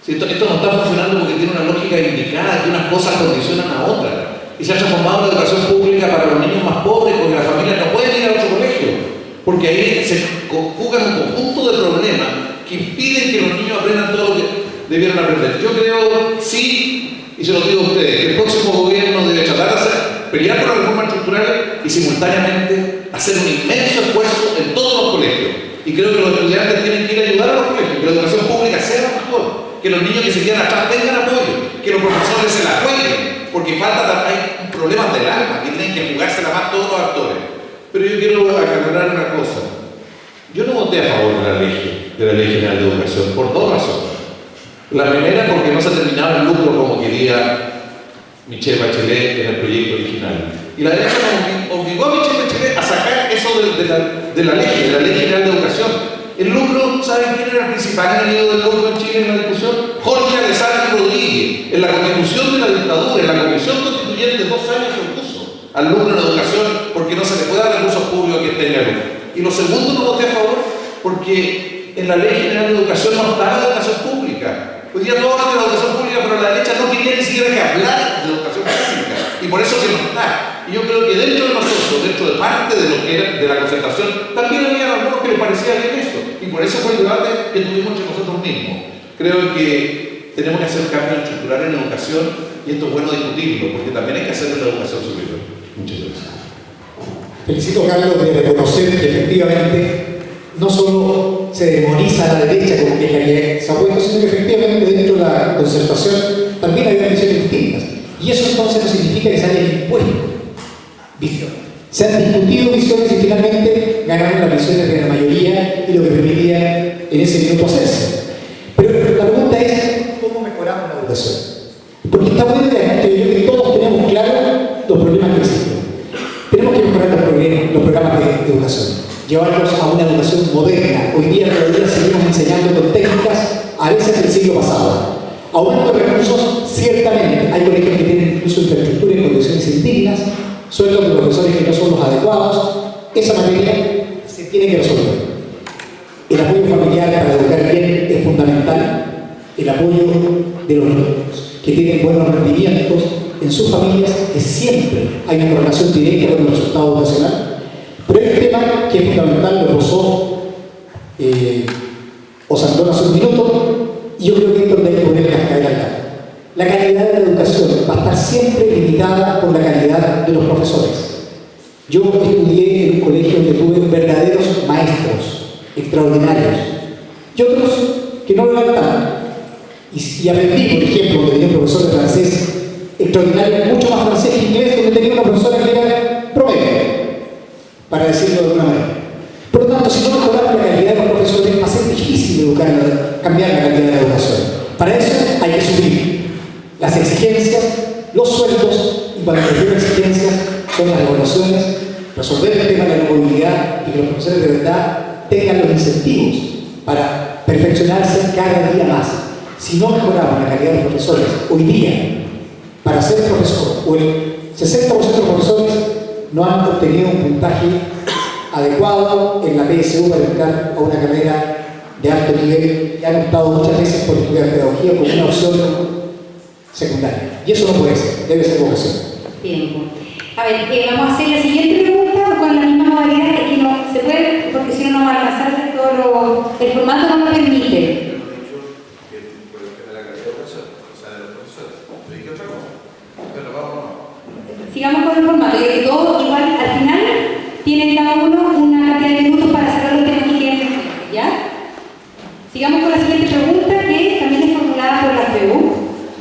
Speaker 3: Si esto no está funcionando porque tiene una lógica indicada, que unas cosas condicionan a otras. Y se ha transformado la educación pública para los niños más pobres, porque las familias no pueden ir a otro colegio. Porque ahí se conjugan un conjunto de problemas que impiden que los niños aprendan todo lo que debieron aprender. Yo creo, sí, y se lo digo a ustedes, que el próximo gobierno debe tratar de pelear por la reforma estructural y simultáneamente hacer un inmenso esfuerzo en todos los colegios. Y creo que los estudiantes tienen que ir a ayudar a los colegios, que la educación pública sea mejor, que los niños que se quedan atrás tengan apoyo, que los profesores se la jueguen, porque hay problemas del alma que tienen que jugársela más todos los actores. Pero yo quiero aclarar una cosa. Yo no voté a favor de la Ley General de Educación por dos razones. La primera, porque no se terminaba el lucro como quería Michelle Bachelet en el proyecto original. Y la derecha obligó a Michelle Bachelet a sacar eso de la Ley General de Educación. El lucro, ¿saben quién era el principal enemigo del lucro en Chile en la discusión? Jorge Alessandro Rodríguez. En la Constitución de la dictadura, en la Comisión Constituyente, 2 años se opuso al lucro en la educación porque no se le puede dar recursos públicos que tenga lucro. Y lo segundo, no voté a favor porque en la Ley General de Educación no está la educación pública. Hoy día todos hablan de la educación pública, pero la derecha no quería ni siquiera que hablar de educación pública. Y por eso que no está. Y yo creo que dentro de nosotros, dentro de parte de lo que era de la concertación, también había algunos que les parecía bien eso. Y por eso fue el debate que tuvimos entre nosotros mismos. Creo que tenemos que hacer cambios estructurales en educación y esto es bueno discutirlo, porque también hay que hacerlo en la educación superior. Muchas gracias.
Speaker 4: Felicito a Carlos de reconocer que efectivamente no solo se demoniza a la derecha como que es la que se ha puesto, sino que efectivamente dentro de la concertación también hay visiones distintas. Y eso entonces no significa que se hayan impuesto visiones. Se han discutido visiones y finalmente ganaron las visiones de la mayoría y lo que permitía en ese minuto hacerse. Pero la pregunta es, ¿cómo mejoramos la educación? Porque está muy bien, que yo creo que todos tenemos claro los problemas que existen. Tenemos que mejorar los programas de educación, llevarlos a una educación moderna. Hoy día todavía seguimos enseñando con técnicas a veces del siglo pasado. Aumento de recursos, ciertamente. Hay colegios que tienen incluso infraestructura en condiciones indignas, sueldos de profesores que no son los adecuados. Esa materia se tiene que resolver. El apoyo familiar para educar bien es fundamental. El apoyo de los niños que tienen buenos rendimientos en sus familias, que siempre hay una relación directa con el resultado educacional. Pero hay un tema que es fundamental, lo posó Osandón hace un minuto, y yo creo que esto debe poner cascabel al gato. La calidad de la educación va a estar siempre limitada por la calidad de los profesores. Yo estudié en un colegio donde tuve verdaderos maestros extraordinarios y otros que no lo eran tanto. Y aprendí, por ejemplo, donde tenía un profesor de francés extraordinario, mucho más francés que inglés, donde tenía una profesora que era promedio, para decirlo de alguna manera. Por lo tanto, si no mejoramos la calidad de los profesores, va a ser difícil educar, cambiar la calidad de la educación. Para eso hay que subir las exigencias, los sueldos, y cuando me refiero a exigencias son las evaluaciones, resolver el tema de la movilidad y que los profesores de verdad tengan los incentivos para perfeccionarse cada día más. Si no mejoramos la calidad de los profesores, hoy día, para ser profesor, o el 60% de los profesores no han obtenido un puntaje adecuado en la PSU para entrar a una carrera de alto nivel y han optado muchas veces por estudiar pedagogía como una opción secundaria. Y eso no puede ser, debe ser vocación.
Speaker 2: Tiempo. A ver, vamos a hacer la siguiente pregunta con la misma modalidad, que aquí no se puede, porque si no, no va a alcanzar todo el formato no lo permite. Sigamos con el formato, que todo igual al final tienen cada uno una cantidad de minutos para cerrar los temas que quieren responder, ¿ya? Sigamos con la siguiente pregunta, que también es formulada por la FEU.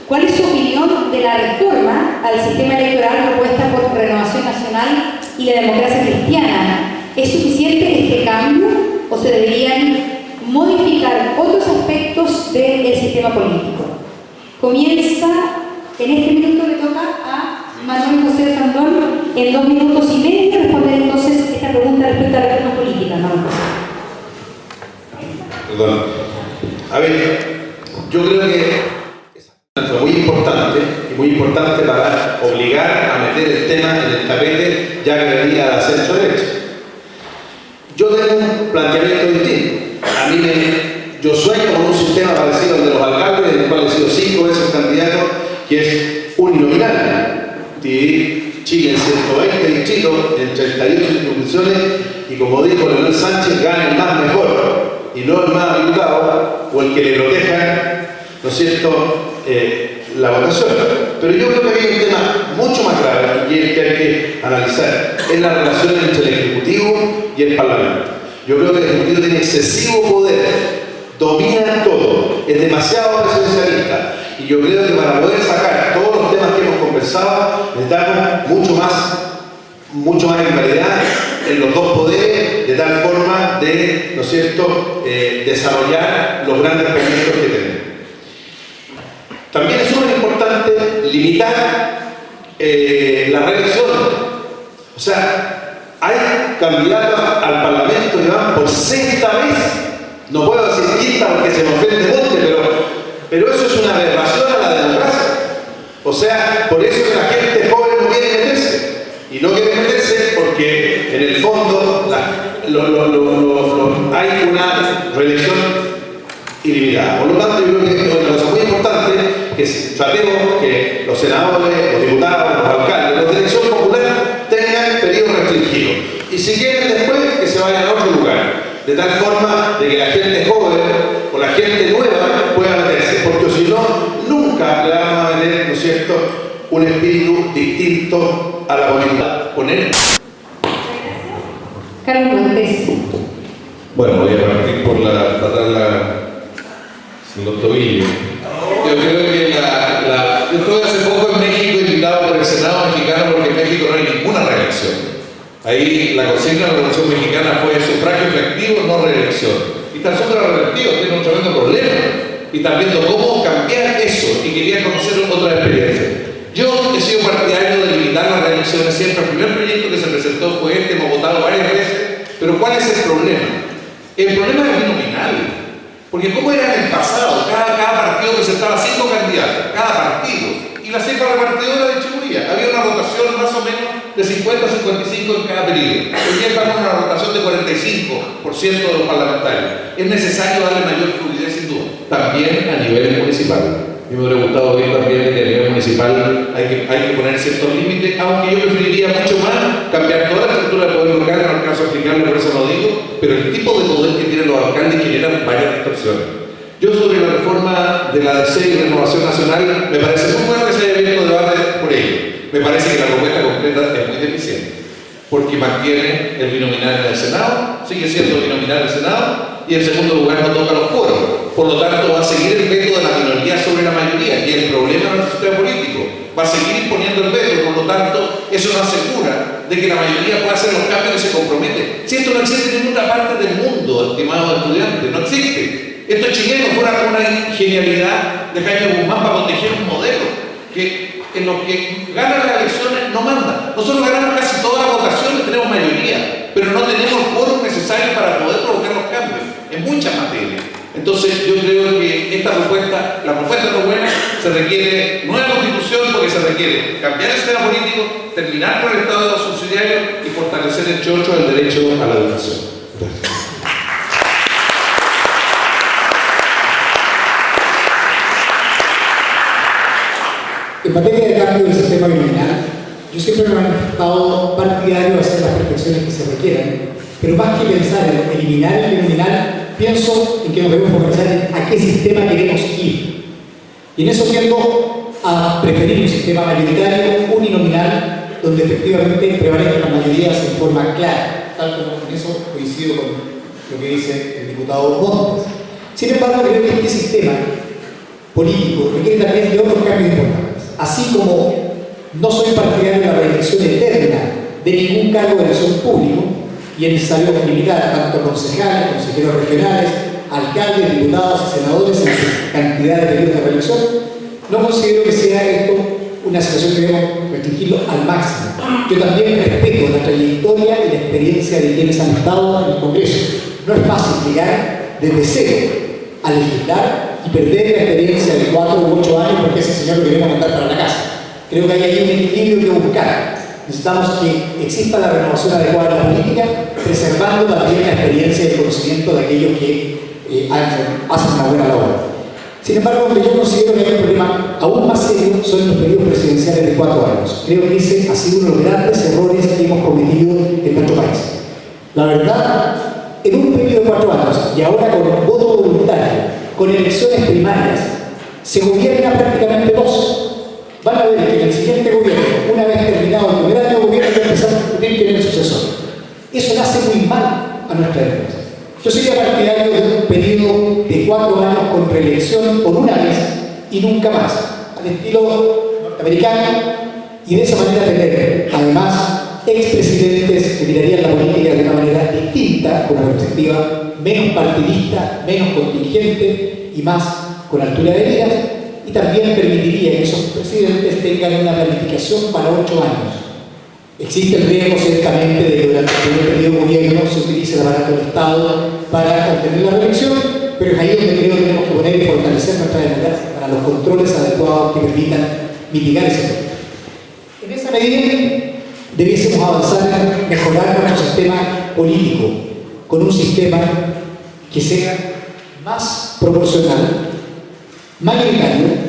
Speaker 2: ¿Cuál es su opinión de la reforma al sistema electoral propuesta por Renovación Nacional y la Democracia Cristiana? ¿Es suficiente este cambio o se deberían modificar otros aspectos del sistema político? Comienza, en este minuto le toca a Manuel José Sandón en 2 minutos y medio responder entonces esta pregunta respecto a la reforma política. Manuel José.
Speaker 5: Perdón. A ver, yo creo que es muy importante para obligar a meter el tema en el tapete, ya que venía a la centro-derecha. Yo tengo un planteamiento distinto. Yo sueño con un sistema parecido al de los alcaldes, en el cual he sido 5 veces candidato, que es uninominal. Dividir Chile en 120 distritos, en 38 circunscripciones, y como dijo Leonel Sánchez, gane el más mejor, y no el más habilitado, o el que le proteja, ¿no es cierto?, la votación. Pero yo creo que hay un tema mucho más grave y el que hay que analizar, es la relación entre el Ejecutivo y el Parlamento. Yo creo que el Ejecutivo tiene excesivo poder, domina todo, es demasiado presidencialista, y yo creo que para poder sacar todos los temas que hemos conversado necesitamos mucho más claridad en los dos poderes, de tal forma de, ¿no es cierto?, desarrollar los grandes proyectos que tenemos. También es súper importante limitar la reelección. O sea, hay candidatos al Parlamento que van por 6ª vez. No puedo decir quinta porque se me ofende Monte, pero eso es una aberración a la democracia. O sea, por eso que la gente joven no quiere meterse. Y no quiere meterse porque en el fondo hay una reelección ilimitada. Por lo tanto, yo creo que es una cosa muy importante que tratemos que los senadores, los diputados, los alcaldes, los de elección popular tengan periodo restringido. Y si quieren después, que se vayan a otro lugar. De tal forma de que la gente joven o la gente nueva pueda meterse. Porque si no, nunca le vamos a meter, ¿no es cierto?, un espíritu distinto a la política.
Speaker 2: Carlos Montes.
Speaker 3: Bueno, voy a partir por tratarla sin los tobillos. Yo creo que yo estuve hace poco en México invitado por el Senado mexicano porque en México no hay ninguna reelección. Ahí la consigna de la Revolución Mexicana fue sufragio efectivo, no reelección. Y tan solo los reelectivos tienen un tremendo problema. Y están viendo cómo cambiar eso y quería conocer otra experiencia. Yo he sido partidario de limitar las reelecciones siempre. El primer proyecto que se presentó fue este, hemos votado varias veces. Pero ¿cuál es el problema? El problema es binominal. Porque como era en el pasado, cada partido presentaba 5 candidatos, cada partido, y la cifra repartidora distribuía. Había una rotación más o menos de 50 a 55 en cada periodo. Hoy día estamos en una rotación de 45% de los parlamentarios. Es necesario darle mayor fluidez sin duda. También a nivel municipal. Me hubiera gustado ver también que a nivel municipal hay que poner ciertos límites, aunque yo preferiría mucho más cambiar toda la estructura del poder local, no alcanzo a explicarlo, por eso lo digo, pero el tipo de poder que tienen los alcaldes generan varias distorsiones. Yo sobre la reforma de la DC y Renovación Nacional me parece muy bueno que se haya abierto debate por ello. Me parece que la propuesta completa es muy deficiente, porque mantiene el binominal en el Senado, sigue siendo binominal en el Senado, y en segundo lugar no toca los foros. Por lo tanto, va a seguir el veto de la minoría sobre la mayoría, y el problema de nuestro sistema político va a seguir imponiendo el veto. Por lo tanto, eso no asegura de que la mayoría pueda hacer los cambios que se compromete. Si esto no existe en ninguna parte del mundo, estimados estudiantes, no existe. estos chilenos fueran una genialidad de Jaime Guzmán para proteger un modelo que en los que ganan las elecciones no manda. Nosotros ganamos casi todas las votaciones, tenemos mayoría, pero no tenemos el quórum necesario para poder provocar los cambios en muchas materias. Entonces yo creo que esta propuesta, la propuesta no es buena, se requiere nueva constitución porque se requiere cambiar el sistema político, terminar con el Estado subsidiario y fortalecer el chocho del derecho a la educación. Gracias.
Speaker 4: En materia de cambio del sistema criminal, yo siempre me he manifestado partidario de hacer las perfecciones que se requieran, pero más que pensar en eliminar el criminal, pienso en que nos debemos focalizar en a qué sistema queremos ir. Y en eso tiendo a preferir un sistema mayoritario, uninominal, donde efectivamente prevalezcan las mayorías en forma clara, tal como en eso coincido con lo que dice el diputado Montes. Sin embargo, creo que este sistema político requiere también de otros cambios importantes. Así como no soy partidario de la reelección eterna de ningún cargo de elección público, y es necesario limitar tanto concejales, consejeros regionales, alcaldes, diputados y senadores en su cantidad de periodos de reelección, no considero que sea esto una situación que debemos restringirlo al máximo. Yo también respeto la trayectoria y la experiencia de quienes han estado en el Congreso. No es fácil llegar desde cero a legislar y perder la experiencia de 4 u 8 años porque ese señor lo queremos mandar para la casa. Creo que hay ahí un equilibrio que buscar. Necesitamos que exista la renovación adecuada de la política, preservando también la experiencia y el conocimiento de aquellos que hacen una buena labor. Sin embargo, yo considero que hay un problema aún más serio son los periodos presidenciales de 4 años. Creo que ese ha sido uno de los grandes errores que hemos cometido en nuestro país. La verdad, en un periodo de 4 años y ahora con voto voluntario, con elecciones primarias, se gobierna prácticamente 2. Van a ver que en el siguiente gobierno, una vez terminado el primer año de gobierno, va a empezar a discutir quién es el sucesor. Eso le hace muy mal a nuestra democracia. Yo sería partidario de un periodo de 4 años con reelección por una vez y nunca más, al estilo norteamericano, y de esa manera tener, además, expresidentes que mirarían la política de una manera distinta, con una perspectiva menos partidista, menos contingente y más con altura de miras, y también permitiría que esos presidentes tengan una planificación para 8 años. Existe el riesgo, ciertamente, de que durante el primer periodo de gobierno se utilice el aparato del Estado para obtener la reelección, pero es ahí donde creo que tenemos que poner y fortalecer nuestra democracia para los controles adecuados que permitan mitigar ese problema. En esa medida, debiésemos avanzar en mejorar nuestro sistema político con un sistema que sea más proporcional, mayoritario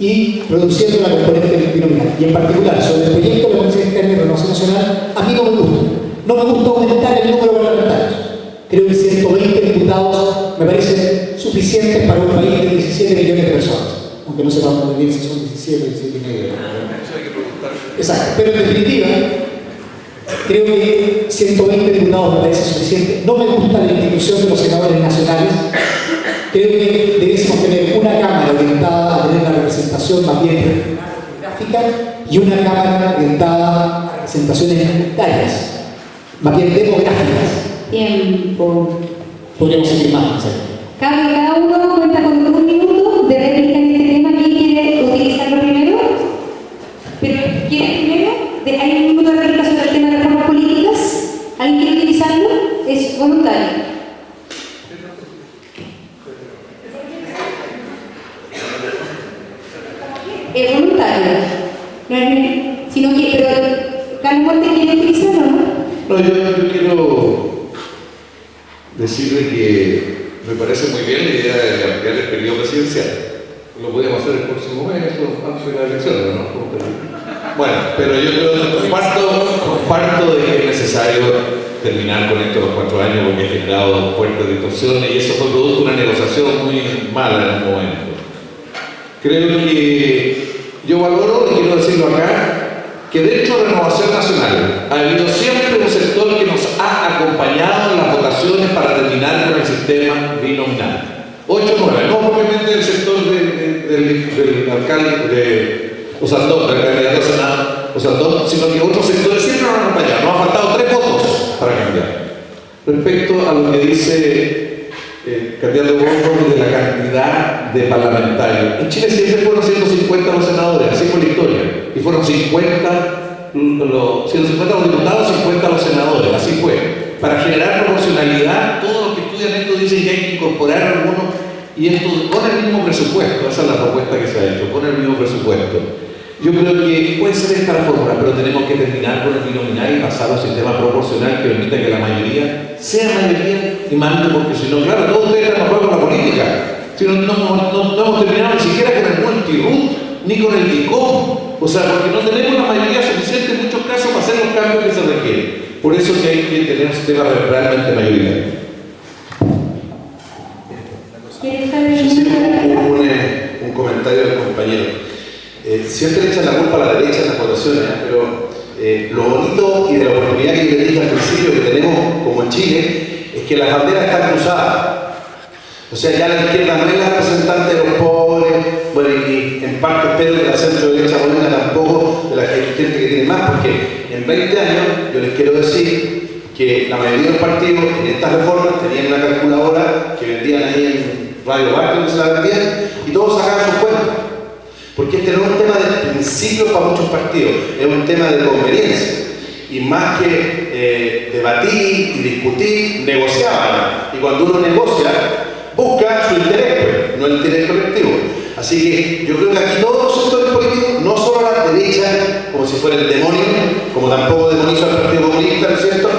Speaker 4: y produciendo la componente binominal. Y en particular, sobre el proyecto de la Comisión Interna de Renovación Nacional, a mí no me gusta. No me gusta aumentar el número de parlamentarios. Creo que 120 diputados me parecen suficientes para un país de 17 millones de personas. Aunque no sepamos muy bien si son 17 o 17 y medio. Exacto. Pero en definitiva, creo que 120 diputados me parece suficiente. No me gusta la institución de los senadores nacionales. Creo que debiésemos tener una Cámara orientada a tener la representación más bien geográfica y una Cámara orientada a representaciones unitarias, más bien demográficas.
Speaker 2: Tiempo.
Speaker 4: Podríamos seguir más.
Speaker 2: Cada uno cuenta con 1 minuto de réplica en este tema. ¿Quién quiere utilizarlo primero? ¿Pero quién primero? ¿Hay un minuto de réplica sobre el tema de reformas políticas? ¿Alguien quiere utilizarlo? Es voluntario. Es voluntario. Sino que, pero Carlos Montes quiere utilizarlo, ¿no?
Speaker 3: No, yo quiero decirle que me parece muy bien la idea de ampliar el periodo presidencial. Lo podemos hacer el próximo mes, antes de las elecciones, ¿no? Bueno, pero yo creo que comparto de que es necesario terminar con esto los 4 años porque ha generado fuertes distorsiones y eso fue producto de una negociación muy mala en el momento. Creo que yo valoro, y quiero decirlo acá, que dentro de Renovación Nacional ha habido siempre un sector que nos ha acompañado en las votaciones para terminar con el sistema binominal. 8-9, no propiamente el sector del alcalde de Osandón, del candidato a Senado Osandón, sino que otros sectores siempre nos han acompañado. Nos han faltado 3 votos para cambiar. Respecto a lo que dice candidato Gómez, de la cantidad de parlamentarios. En Chile siempre fueron 150 los senadores, así fue la historia. Y fueron 150 los diputados, 50 los senadores, así fue. Para generar proporcionalidad, todos los que estudian esto dicen que hay que incorporar algunos, y esto con el mismo presupuesto. Esa es la propuesta que se ha hecho, con el mismo presupuesto. Yo creo que puede ser esta la fórmula, pero tenemos que terminar con el binominal y pasar a un sistema proporcional que permita que la mayoría sea mayoría y mande, porque si no, claro, todos ustedes están acuerdo con la política. Si no hemos terminado ni siquiera con el multi-root, ni con el DICOM. O sea, porque no tenemos la mayoría suficiente en muchos casos para hacer los cambios que se requieren. Por eso que hay que tener un sistema realmente mayoritario.
Speaker 5: Un comentario del compañero. Siempre le echan la culpa a la derecha en las votaciones, pero lo bonito y de la oportunidad que yo le dije al principio que tenemos como en Chile es que las banderas están cruzadas. O sea, ya la izquierda no es la representante de los pobres, bueno, y en parte espero que la centro derecha moderna tampoco de la gente que tiene más, porque en 20 años yo les quiero decir que la mayoría de los partidos en estas reformas tenían una calculadora que vendían ahí en Radio Barco, que se la vendían, y todos sacaban sus cuentas. Porque este no es un tema de principio para muchos partidos, es un tema de conveniencia. Y más que debatir y discutir, negociaban. Y cuando uno negocia, busca su interés, no el interés colectivo. Así que yo creo que aquí todos los sectores políticos, no solo la derecha, como si fuera el demonio, como tampoco demoniza al Partido Comunista, ¿no es cierto?,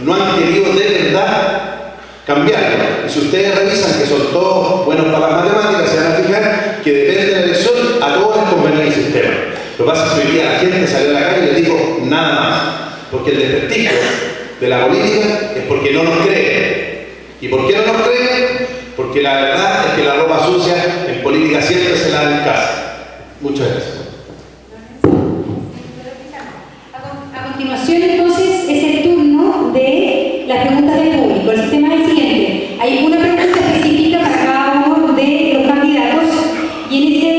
Speaker 5: no han querido de verdad cambiarlo. Y si ustedes revisan que son todos buenos para las matemáticas, se van a fijar que depende de la elección, a todos les conviene el sistema. Lo que pasa es que hoy día la gente salió a la calle y le dijo nada más. Porque el desprestigio de la política es porque no nos creen. ¿Y por qué no nos creen? Porque la verdad es que la ropa sucia en política siempre se la da en casa. Muchas gracias.
Speaker 2: A continuación, entonces, es el turno de las preguntas del público. El sistema es el siguiente. Hay una pregunta específica para cada uno de los candidatos y en este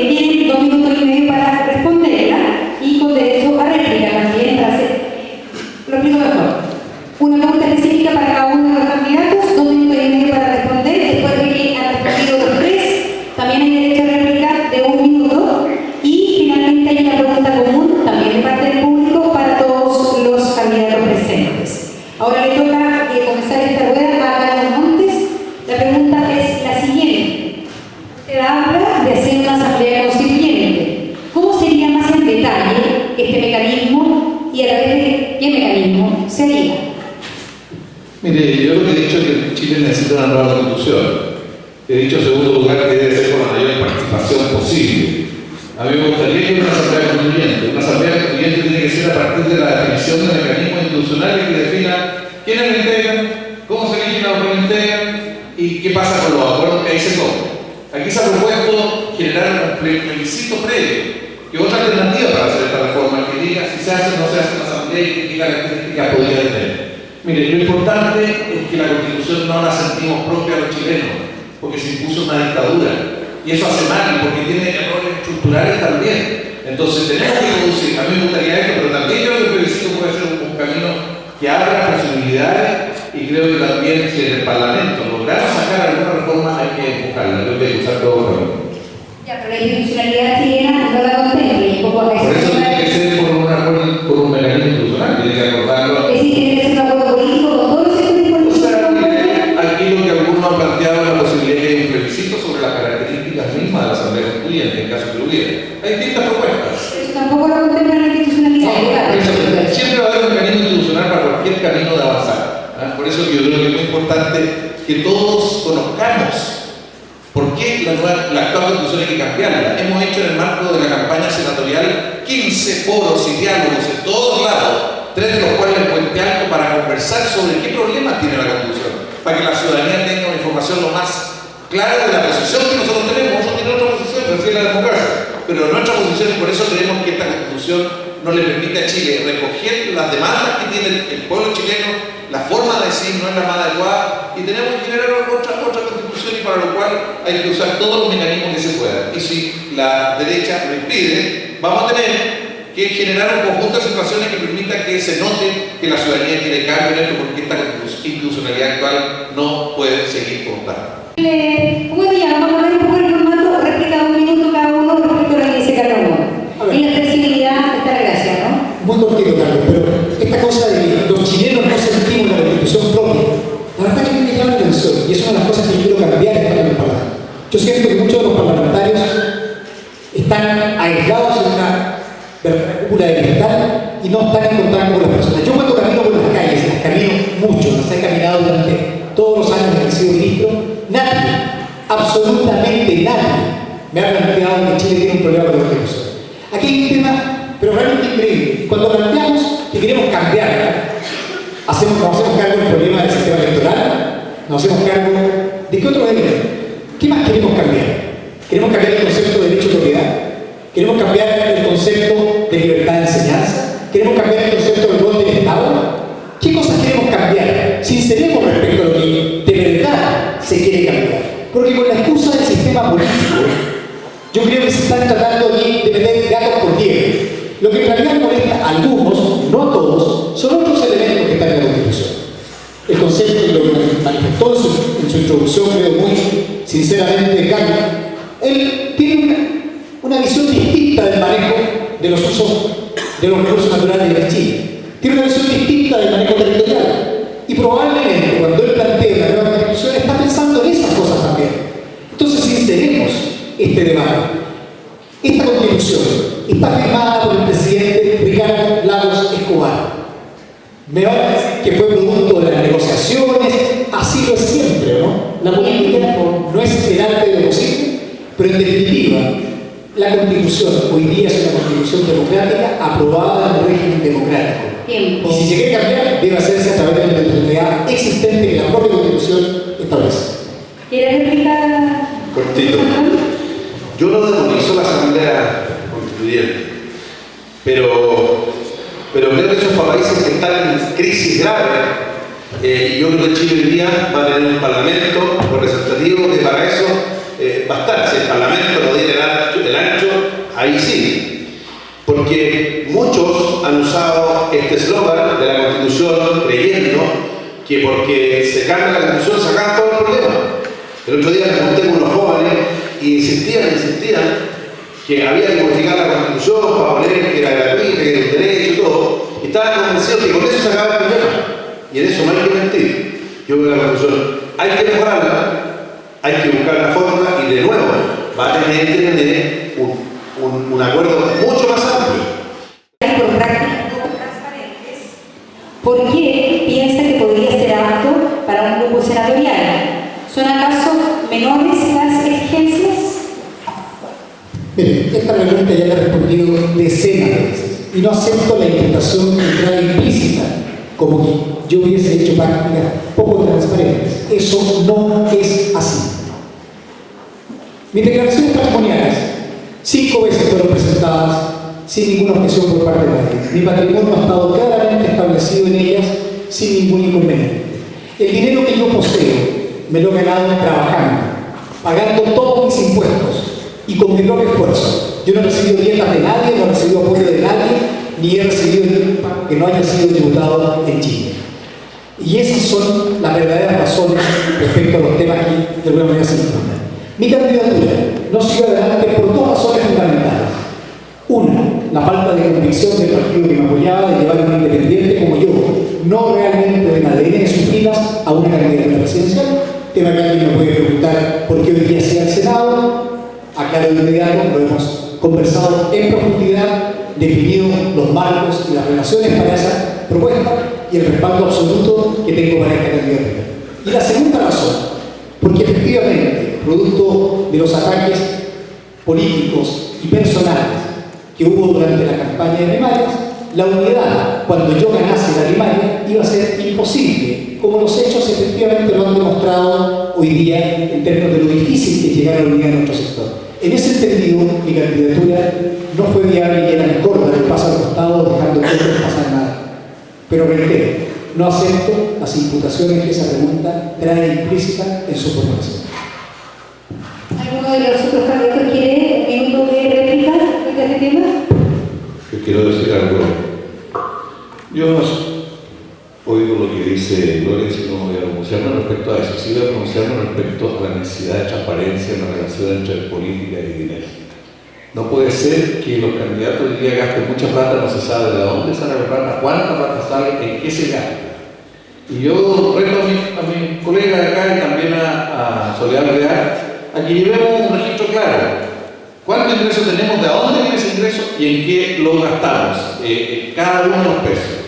Speaker 2: tienen 2 minutos y medio para responderla y con derecho a réplica también para hacer. Lo explico mejor. Una pregunta específica para cada uno de los candidatos, 2 minutos y medio para responder. Después de que han respondido los 3, también hay derecho a réplica de 1 minuto. Y finalmente hay una pregunta común, también de parte del público, para todos los candidatos presentes. Ahora le toca comenzar esta rueda a Carlos Montes. La pregunta es la siguiente. Usted habla de hacer una asamblea constituyente. ¿Cómo sería más en detalle este mecanismo y a la vez de qué mecanismo se haría?
Speaker 3: Mire, yo lo que he dicho es que Chile necesita una nueva constitución. He dicho en segundo lugar que debe ser con la mayor participación posible. A mí me gustaría que una asamblea constituyente. Una asamblea constituyente tiene que ser a partir de la definición de mecanismos institucionales que defina quiénes lo integran, cómo se eligen a los que lo integran y qué pasa con los acuerdos que ahí se toman. Aquí se ha propuesto generar un plebiscito previo, que otra alternativa para hacer esta reforma, que diga si se hace o no se hace una asamblea y qué características podría tener. Mire, lo importante es que la Constitución no la sentimos propia a los chilenos, porque se impuso una dictadura. Y eso hace mal, porque tiene errores estructurales también. Entonces tenemos que producir, a mí me gustaría esto, pero también creo que el plebiscito puede ser un camino que abra posibilidades y creo que también si en el Parlamento logramos sacar alguna reforma hay que empujarla, creo que hay que usar todo el mundo.
Speaker 2: Ya, pero la institucionalidad chilena no la contempla y un poco a
Speaker 3: Por eso tiene que ser por un acuerdo, por un mecanismo institucional, tiene que acordarlo.
Speaker 2: Es decir, tiene que ser un acuerdo político con todos los sectores políticos.
Speaker 3: O sea, aquí lo que algunos han planteado es la posibilidad de que haya un plebiscito sobre las características mismas de la Asamblea Constituyente, en caso que lo hubiera. Hay distintas propuestas.
Speaker 2: Eso tampoco lo contempla la institucionalidad.
Speaker 3: Siempre va a haber un mecanismo institucional para cualquier camino de avanzar. Por eso yo creo que es muy importante que todos conozcamos por qué la actual Constitución hay que cambiarla. Hemos hecho en el marco de la campaña senatorial 15 foros y diálogos en todos lados, 3 de los cuales en Puente Alto, para conversar sobre qué problemas tiene la Constitución, para que la ciudadanía tenga una información lo más clara de la posición que nosotros tenemos. Nosotros tenemos otra posición, recién la democracia, pero nuestra posición, y por eso creemos que esta Constitución no le permite a Chile recoger las demandas que tiene el pueblo chileno. La forma de decir no es la más adecuada y tenemos que generar otra constitución, y para lo cual hay que usar todos los mecanismos que se puedan. Y si la derecha lo impide, vamos a tener que generar un conjunto de situaciones que permitan que se note que la ciudadanía quiere cambio en esto, porque esta institucionalidad actual no puede seguir contando.
Speaker 2: Bueno, ya vamos a poner un poco el formato, réplica 1 minuto cada uno respecto a lo que dice cada uno. Y la flexibilidad está la gracia, ¿no?
Speaker 4: Muy cortito, Carlos, pero esta cosa de que los chilenos no sentimos la constitución propia, la verdad que me llama la atención y es una de las cosas que yo quiero cambiar en el Parlamento. Yo siento que muchos de los parlamentarios están aislados en una cúpula de cristal y no están en contacto con las personas. Yo cuando camino por las calles, las camino mucho, las he caminado durante todos los años que he sido ministro, nadie, absolutamente nadie, me ha planteado que Chile tiene un problema con la constitución. Aquí hay un tema, pero realmente increíble. Cuando planteamos que queremos cambiar, nos hacemos cargo del problema del sistema electoral, nos hacemos cargo de qué otro elemento. ¿Qué más queremos cambiar? ¿Queremos cambiar el concepto de derecho de propiedad? ¿Queremos cambiar el concepto de libertad de enseñanza? ¿Queremos cambiar el concepto del rol del Estado? ¿Qué cosas queremos cambiar? Sinceremos respecto a lo que de verdad se quiere cambiar. Porque con la excusa del sistema político, yo creo que se están tratando aquí de meter gatos por liebre. Lo que en realidad molesta a algunos, no a todos, son otros elementos que están en la Constitución. El concepto, lo que manifestó en su introducción, creo muy sinceramente, Carlos, él tiene una visión distinta del manejo de los usos de los recursos naturales de Chile. Tiene una visión distinta del manejo territorial. Y probablemente cuando él plantea la nueva Constitución está pensando en esas cosas también. Entonces, sinceremos este debate. Esta Constitución está firmada por el presidente Ricardo Lagos Escobar. Me va a decir que fue producto de las negociaciones, así lo es siempre, ¿no? La política no es el arte de lo posible, pero en definitiva, la Constitución hoy día es una Constitución democrática aprobada en un régimen democrático.
Speaker 2: Tiempo.
Speaker 4: Y si se quiere cambiar, debe hacerse a través de la institucionalidad existente que la propia Constitución establece.
Speaker 2: ¿Quieres explicar?
Speaker 5: Cortito. Yo no demonizo la Asamblea Constituyente, pero creo que esos países que están en crisis grave, y yo creo que Chile hoy día va a tener un parlamento representativo que para eso va a estar. Si el parlamento no tiene el ancho, ahí sí. Porque muchos han usado este eslogan de la Constitución creyendo que porque se cambia la Constitución se acaban todos los problemas. El otro día me junté con unos jóvenes y insistían que había que modificar la Constitución para poner que era gratuita, que era un derecho y todo. Y estaban convencidos que con eso se acaba el problema. Y en eso no hay que mentir. Yo creo que la Constitución hay que mejorarla, hay que buscar la forma y de nuevo va a tener que tener un acuerdo mucho más amplio.
Speaker 2: Por prácticas poco transparentes, ¿por qué piensa que podría ser apto para un grupo senatorial? ¿Son acaso menores las exigencias?
Speaker 4: Mire, esta pregunta ya la he respondido decenas de veces y no acepto la invitación que trae implícita como que yo hubiese hecho prácticas poco transparentes. Eso no es así. Mis declaraciones patrimoniales 5 veces fueron presentadas sin ninguna objeción por parte de nadie. Mi patrimonio ha estado claramente establecido en ellas sin ningún inconveniente. El dinero que yo poseo me lo he ganado trabajando, pagando todos mis impuestos y con mi propio esfuerzo. Yo no he recibido dietas de nadie, no he recibido apoyo de nadie, ni he recibido ningún pago que no haya sido tributado en Chile. Y esas son las verdaderas razones respecto a los temas que de alguna manera se encuentran. Mi candidatura no siguió adelante por 2 razones fundamentales. Una, la falta de convicción del partido que me apoyaba de llevar a un independiente como yo, no realmente de ADN de sus filas, a una candidatura presidencial. Tema que alguien me puede preguntar por qué hoy día sea el Senado. Aclaro de inmediato, lo hemos conversado en profundidad, definido los marcos y las relaciones para esa propuesta y el respaldo absoluto que tengo para esta candidatura. Y la segunda razón, porque efectivamente, producto de los ataques políticos y personales que hubo durante la campaña de primarias, la unidad, cuando yo ganase la primaria, iba a ser imposible, como los hechos efectivamente lo han demostrado hoy día en términos de lo difícil que es llegar a la unidad en nuestro sector. En ese sentido, mi candidatura no fue viable y era mejor dar el paso al costado dejando que no pasar nada. Pero reitero, no acepto las imputaciones que esa pregunta trae implícita en su formulación.
Speaker 2: ¿Alguno de los otros candidatos quiere un minuto de réplica respecto a este tema?
Speaker 7: Yo quiero decir algo. Yo no oigo lo que dice Lorenzo y no voy a pronunciarme respecto a eso, sí voy a pronunciarme respecto a la necesidad de transparencia en la relación entre política y dinero. No puede ser que los candidatos hoy día gasten mucha plata, no se sabe de dónde sale la plata, cuánta plata sale, en qué se gasta. Y yo reto a mis colegas de acá y también a Soledad Real a que llevemos un registro claro. ¿Cuánto ingreso tenemos? ¿De dónde viene ese ingreso? ¿Y en qué lo gastamos? Cada uno de los pesos.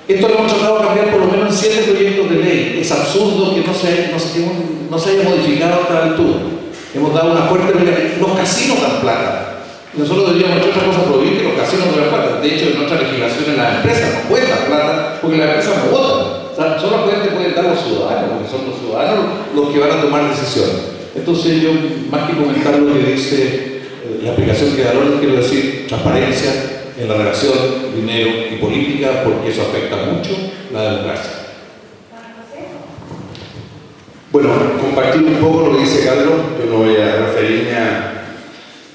Speaker 7: Esto lo hemos tratado de cambiar por lo menos en 7 proyectos de ley. Es absurdo que no se haya modificado hasta la altura. Hemos dado una fuerte pelea. Los casinos dan plata. Nosotros deberíamos, entre otras cosas, prohibir que los casinos no dan plata. De hecho, en nuestra legislación en las empresas no pueden dar plata porque las empresas no votan. O sea, solamente pueden dar los ciudadanos, porque son los ciudadanos los que van a tomar decisiones. Entonces yo, más que comentar lo que dice la aplicación que da Lorenz, quiero decir transparencia en la relación dinero y política, porque eso afecta mucho la democracia.
Speaker 5: Bueno, compartir un poco lo que dice Carlos. Yo no voy a referirme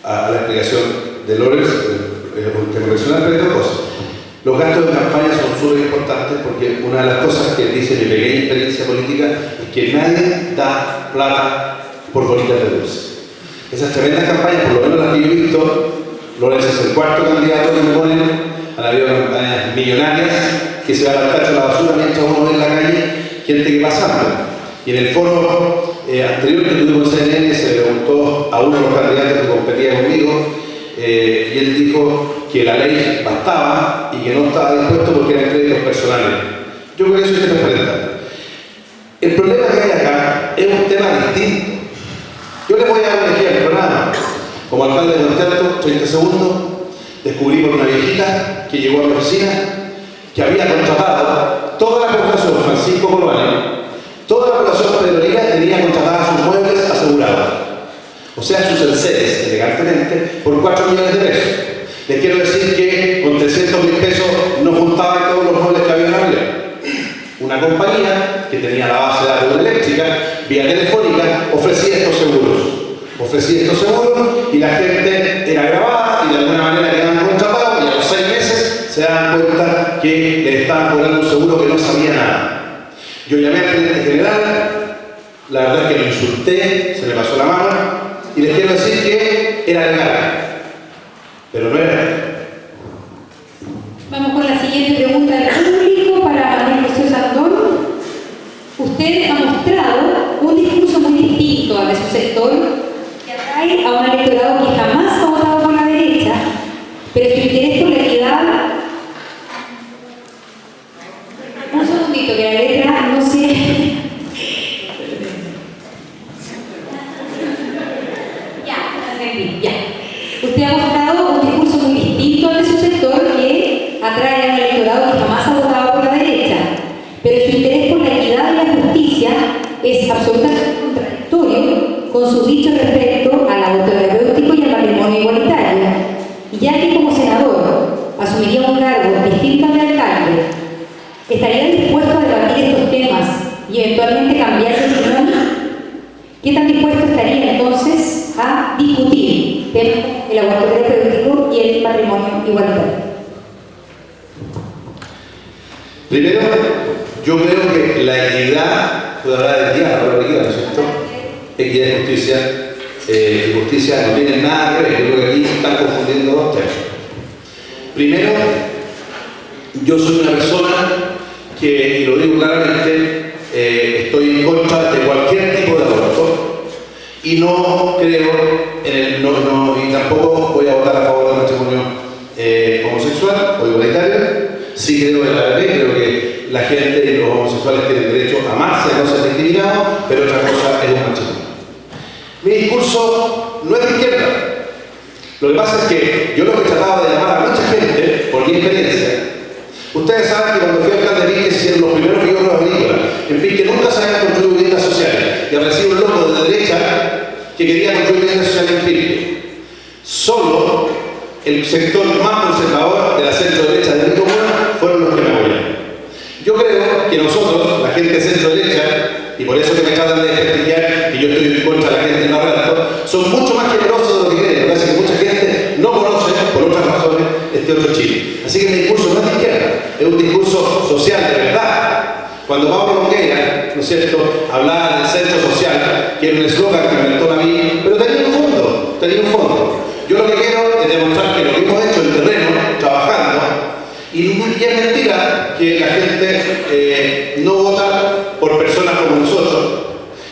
Speaker 5: a la explicación de Lorenz, que me menciona tres cosas. Los gastos de campaña son súper importantes porque una de las cosas que dice mi pequeña experiencia política es que nadie da plata por bolitas de dulce. Esas tremendas campañas, por lo menos las que yo he visto, Lorenz es el cuarto candidato que me ponen, han habido campañas millonarias que se van al tacho de la basura mientras uno ve en la calle gente que pasa hambre. Y en el foro anterior que tuvimos en CNN se le preguntó a uno de los candidatos que competía conmigo y él dijo que la ley bastaba y que no estaba dispuesto porque eran créditos personales. Yo creo que eso hay que enfrentar. El problema que hay acá es un tema distinto. Yo les voy a dar un ejemplo, nada más. Como alcalde de Monterto, 30 segundos, descubrí por una viejita que llegó a mi oficina que había contratado toda la población Francisco Coloane, toda la población pedrolera tenía contratadas sus muebles asegurados. O sea, sus enseres, elegantemente, por 4 millones de pesos. Les quiero decir que con 300.000 pesos no juntaban todos los muebles que había en la vida. Una compañía que tenía la base de datos eléctrica, vía telefónica, ofrecía estos seguros. Ofrecía estos seguros y la gente era grabada y de alguna manera quedaban contratados y a los 6 meses se daban cuenta que le estaban cobrando un seguro que no sabía nada. Yo llamé al gerente general, la verdad es que lo insulté, se me pasó la mano y les quiero decir que era legal, pero no era legal.
Speaker 2: Vamos con la siguiente pregunta del público para Manuel José Sandón. Usted ha mostrado un discurso muy distinto al de su sector que atrae a un electorado que jamás ha votado por la derecha, pero su interés por la equidad... Un segundito, que la letra no se... Ya. Usted ha mostrado un discurso muy distinto al de su sector que atrae a un electorado que jamás ha votado por la derecha, pero su interés por la equidad y la justicia es absolutamente contradictorio con sus dichos respecto al aborto terapéutico y al matrimonio igualitario. Y ya que como senador asumiría un cargo distinto al de alcalde, ¿estaría dispuesto a debatir estos temas y eventualmente cambiar de opinión? ¿Qué tan dispuesto estaría entonces a discutir el aborto terapéutico y el matrimonio igualitario?
Speaker 5: Primero, yo creo que la equidad, puedo hablar de diálogo, ¿no es cierto? Equidad y justicia no tienen nada que ver. Yo creo que aquí se están confundiendo dos temas. Primero, yo soy una persona que, y lo digo claramente, estoy en contra de cualquier tipo de aborto y no creo y tampoco voy a votar a favor del matrimonio homosexual o igualitario. Sí creo en la ley, creo que la gente y los homosexuales tienen derecho a amarse, a no ser discriminados, pero otra cosa es un matrimonio. Mi discurso no es de izquierda. Lo que pasa es que yo lo que trataba de llamar a mucha gente, por mi experiencia, ustedes saben que cuando fui alcalde de Pique se hicieron los primeros pilotos agrícolas. En Pique nunca se habían construido viviendas sociales y apareció un loco de derecha que quería construir viviendas sociales en Pique. Solo el sector más conservador de la centro-derecha de mi comuna fueron los que me apoyaron. Yo creo que nosotros, la gente de centro-derecha, y por eso que me tratan de desprestigiar, y yo estoy en contra de la gente en Barranco, son mucho más generosos de lo que creen. Lo que pasa es que mucha gente no conoce, por otras razones, este otro Chile. Así que mi discurso no es de izquierda, es un discurso social de verdad. Cuando Pablo Longueira, ¿no es cierto?, hablaba del centro social, que era un eslogan que inventó la vida, pero tenía un fondo, tenía un fondo. Yo lo que quiero es demostrar que lo que hemos hecho en terreno, trabajando, y es mentira que la gente no vota por personas como nosotros.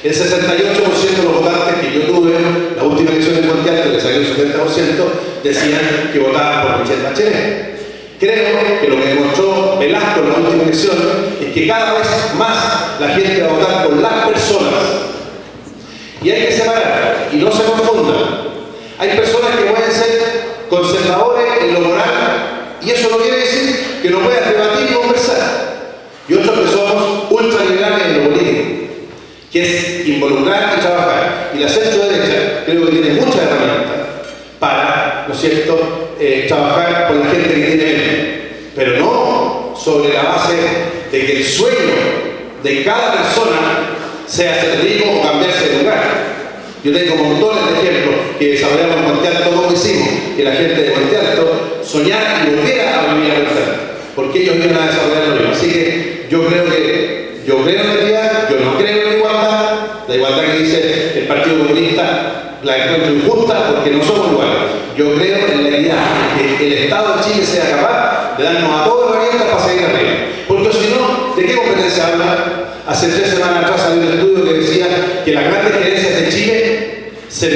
Speaker 5: El 68% de los votantes que yo tuve, la última elección en Puente Alto, que salió el 70%, decían que votaban por Michelle Bachelet. Creo que lo que demostró Velasco en la última elección es que cada vez más la gente va a votar por las personas. Y hay que separar, y no se confundan. Hay personas que pueden ser conservadores en lo moral, y eso no quiere decir que no puedas debatir y conversar. Y otros que somos ultraliberales en lo político, que es involucrar y trabajar. Y la centro-derecha creo que tiene muchas herramientas para, ¿no es cierto?, trabajar con la gente que tiene menos, pero no sobre la base de que el sueño de cada persona sea ser rico o cambiarse de lugar. Yo tengo montones de ejemplos que desarrollamos en Puente Alto, como hicimos, que la gente de Puente Alto soñara y volviera a vivir a Puente Alto, porque ellos iban a desarrollar lo mismo. Así que yo creo en la equidad, yo no creo en la igualdad que dice el Partido Comunista la encuentro injusta porque no somos iguales. Yo creo en la equidad, en que el Estado de Chile sea capaz de darnos a todas herramientas para seguir arriba. Porque si no, ¿de qué competencia habla? Hace 3 semanas atrás salió un estudio que decía que las grandes gerencias de Chile se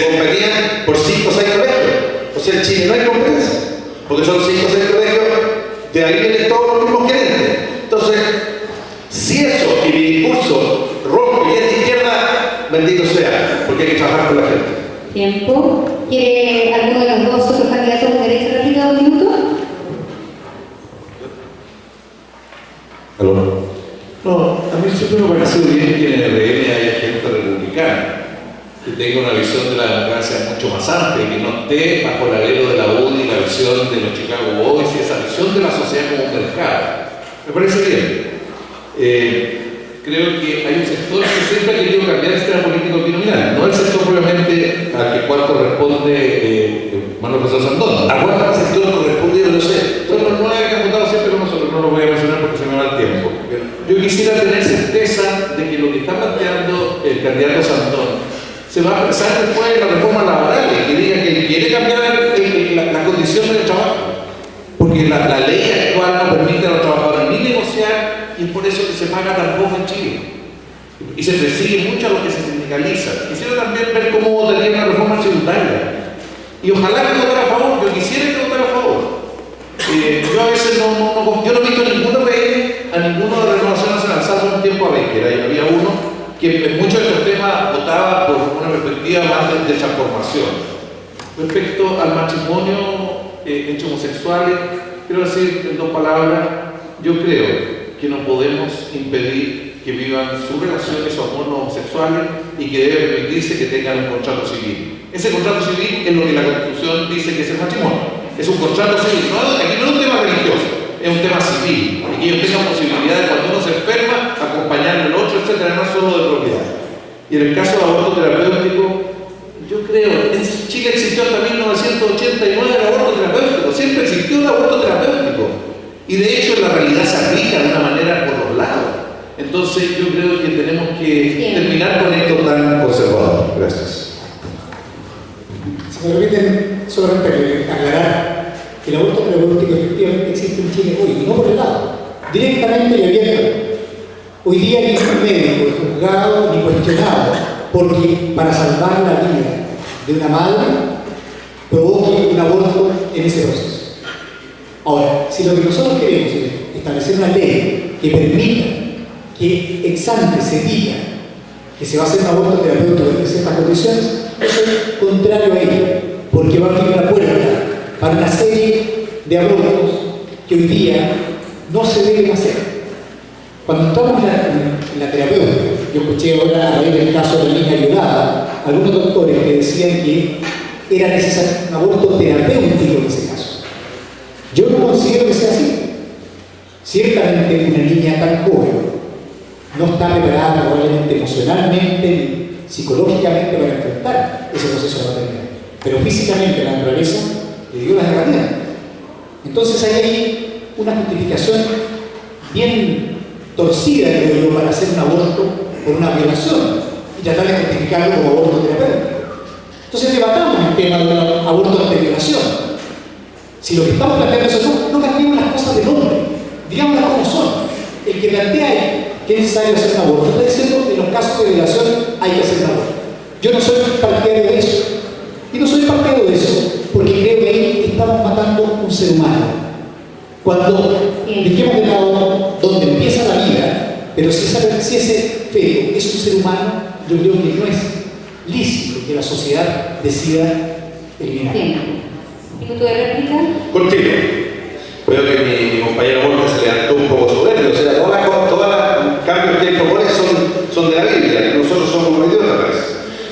Speaker 5: competían por 5 o 6 colegios. O sea, en Chile no hay competencia, porque son 5 o 6 colegios, de ahí vienen todos los mismos gerentes. Entonces, si eso y mi discurso rompe y es de izquierda, bendito sea, porque hay que trabajar con la gente.
Speaker 2: Tiempo. ¿Quiere alguno de los dos otros candidatos de derecha a réplica 2 minutos?
Speaker 7: ¿Aló? No, a mí siempre me parece bien que en el RN haya gente republicana, que tenga una visión de la democracia mucho más amplia, que no esté bajo el alero de la UDI y la visión de los Chicago Boys y esa visión de la sociedad como un mercado. Me parece bien. Creo que hay un sector que siempre ha querido cambiar el sistema político binominal, no el sector obviamente al cual corresponde Manuel José Sandón. ¿A cuál sector corresponde? No sé. Son los 9 que han votado siempre con nosotros, no lo voy a mencionar porque se me va el tiempo. Yo quisiera tener certeza de que lo que está planteando el candidato Sandón se va a expresar después de la reforma laboral, que diga que quiere cambiar la condición del trabajo. Porque la ley actual no permite a los trabajadores ni negociar, y es por eso que se paga tan poco en Chile. Y se persigue mucho a lo que se sindicaliza. Quisiera también ver cómo votaría una reforma tributaria. Y ojalá que votara a favor, yo quisiera que votara a favor. Yo a veces yo no he visto ninguno reír a ninguno de Renovación Nacional, salvo un tiempo a Becker. Ahí había uno que en muchos de estos temas votaba por una perspectiva más de transformación. Respecto al matrimonio entre homosexuales, quiero decir en 2 palabras, yo creo que no podemos impedir que vivan sus relaciones o amor no homosexuales y que debe permitirse que tengan un contrato civil. Ese contrato civil es lo que la Constitución dice que es el matrimonio. Es un contrato civil. Aquí no es un tema religioso, es un tema civil. Y que ellos tengan posibilidad de, cuando uno se enferma, acompañar al otro, etcétera, no solo de propiedad. Y en el caso del aborto terapéutico, yo creo, en Chile existió hasta 1989 el aborto terapéutico, siempre existió el aborto terapéutico. Y de hecho, en la realidad se aplica de una manera por los lados. Entonces, yo creo que tenemos que terminar con esto tan conservador. Gracias.
Speaker 4: Si me permiten, solamente aclarar que el aborto terapéutico efectivamente existe en Chile hoy, y no por el lado, directamente y abiertamente. Hoy día ningún médico es juzgado ni cuestionado porque para salvar la vida de una madre provoque un aborto en ese proceso. Ahora, si lo que nosotros queremos es establecer una ley que permita que ex ante se diga que se va a hacer un aborto terapéutico en ciertas condiciones, eso es contrario a ello, porque va a abrir la puerta para una serie de abortos que hoy día no se deben hacer. Cuando estamos en la terapéutica, yo escuché ahora a raíz del caso de la niña violada, algunos doctores que decían que era necesario un aborto terapéutico en ese caso. Yo no considero que sea así. Ciertamente una niña tan joven no está preparada probablemente emocionalmente ni psicológicamente para enfrentar ese proceso de maternidad. Pero físicamente la naturaleza le dio las herramientas. Entonces hay ahí una justificación bien torcida, creo yo, para hacer un aborto por una violación y tratar de justificarlo como aborto terapéutico. Entonces debatamos el tema del aborto ante violación. Si lo que estamos planteando es no cambiemos las cosas de nombre, digámoslas como son. El que plantea que es necesario hacer un aborto está diciendo que en los casos de violación hay que hacer un aborto. Yo no soy partidario de eso. Y no soy partidario de eso porque creo que ahí estamos matando un ser humano. Cuando dejemos de lado donde empieza la vida, pero si ese feto es un ser humano, yo creo que no es lícito que la sociedad decida eliminar.
Speaker 2: Bien. ¿Minuto de réplica?
Speaker 5: Contigo. Veo que mi compañero Borja se levantó un poco soberbio, o sea, todos los cambios que él propone son de la Biblia, nosotros somos unos idiotas, parece.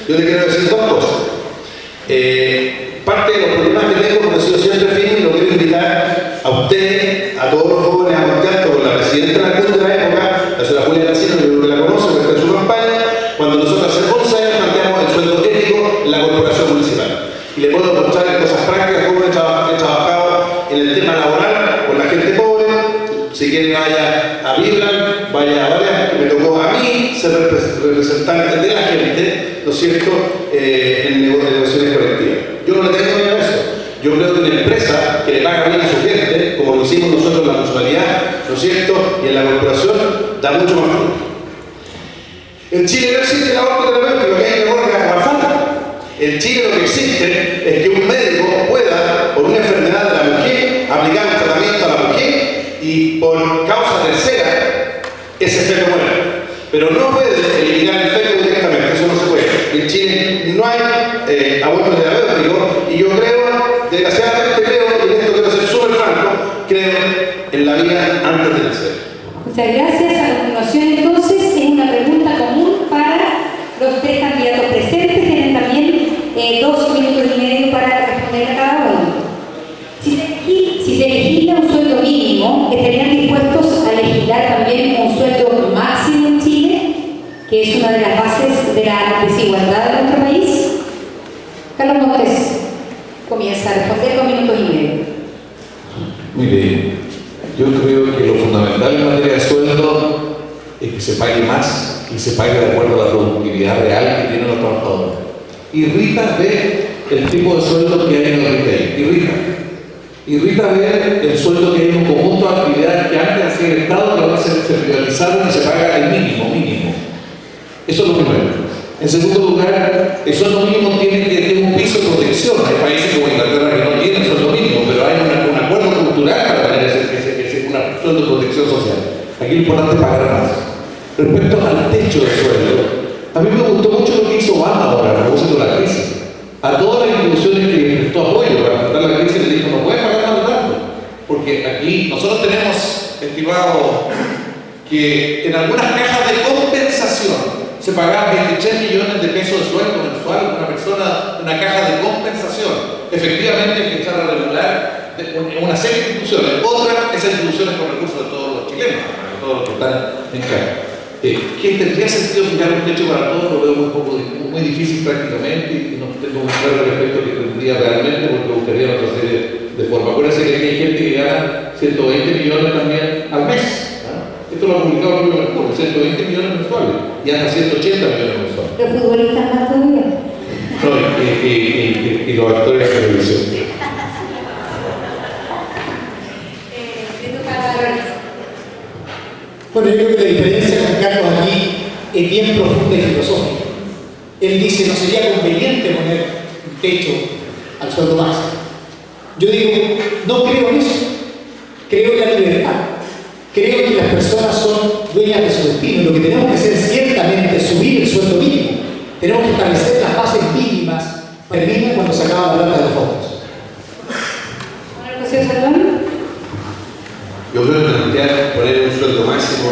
Speaker 5: Yo te quiero decir dos cosas. Parte de los problemas que tengo, como he sido siempre firme, y lo quiero invitar a ustedes, a todos los jóvenes, a contacto con la presidenta de la CUT de la época, la señora Julia García, yo creo que la conoce, porque está en su campaña, cuando nosotros hace 11 años planteamos el sueldo ético en la corporación municipal. Y le puedo mostrar en cosas prácticas cómo he trabajado en el tema laboral con la gente pobre. Si quieren vaya a Virlan, vaya a varias, que me tocó a mí ser representante de la gente, ¿no es cierto?, en negociaciones colectivas. Yo no le tengo miedo a eso. Yo creo que una empresa que le paga bien a su gente, como lo hicimos nosotros en la municipalidad, ¿no es cierto?, y en la corporación, da mucho más fruto. En Chile no existe el aborto terapéutico, que hay que borrar la falta. En Chile lo que existe es que un médico pueda, por una enfermedad de la mujer, aplicar un tratamiento a la mujer y por causa tercera, ese feto muere. Pero no puede eliminar el feto directamente, eso no se puede. En Chile no hay aborto terapéutico y yo creo, desgraciadamente creo, y en esto quiero ser súper franco, creo en la vida antes de nacer.
Speaker 2: Muchas gracias. A continuación, entonces, es una pregunta común para los tres candidatos presentes. Tienen también 2 minutos y medio para responder a cada uno. Si se legisla un sueldo mínimo, ¿estarían dispuestos a legislar también un sueldo máximo en Chile, que es una de las bases de la desigualdad de nuestro país? Carlos Montes comienza a responder 2 minutos y medio.
Speaker 7: Mire, yo creo que lo fundamental en materia de sueldo es que se pague más y se pague de acuerdo a la productividad real que tienen los trabajadores. Irrita ver el tipo de sueldo que hay en el retail. Irrita ver el sueldo que hay en un conjunto de actividades que antes hacía el Estado, que ahora se privatizaron y se paga el mínimo. Eso es lo primero. En segundo lugar, el sueldo mínimo tiene que tener un piso de protección. Hay países como Inglaterra que no tienen sueldo mínimo, pero hay un acuerdo cultural para tener ese sueldo de protección social. Aquí lo importante es pagar más. Respecto al techo de sueldo, a mí me gustó mucho lo que hizo Obama ahora a propósito de la crisis. A todas las instituciones que le prestó apoyo para enfrentar la crisis le dijo, no puede pagar más de tanto. Porque aquí nosotros tenemos, estimado, que en algunas cajas de compensación se pagaban 23 millones de pesos de sueldo mensual a una persona, una caja de compensación. Efectivamente hay que echar a regular una serie de instituciones. Otra es instituciones con recursos de todos los chilenos, de todos los que están en caja. ¿Qué tendría sentido fijar un techo para todos? Lo veo muy difícil prácticamente y no tengo muy claro el efecto que tendría realmente porque buscaría otra serie de formas. Acuérdense que hay gente que gana 120 millones también al mes. Esto lo ha publicado el Mercurio, 120 millones mensuales y hasta 180 millones mensuales.
Speaker 2: ¿Los futbolistas más todavía?
Speaker 7: No, y los actores de televisión.
Speaker 4: Bueno, yo creo que la diferencia con Carlos aquí es bien profunda y filosófica. Él dice, no sería conveniente poner un techo al sueldo máximo. Yo digo, no creo en eso. Creo en la libertad. Creo que las personas son dueñas de su destino. Lo que tenemos que hacer es ciertamente subir el sueldo mínimo. Tenemos que establecer las bases mínimas permiten cuando se acaba la plata de los fondos.
Speaker 2: José Salvador.
Speaker 5: Yo creo que plantear poner un sueldo máximo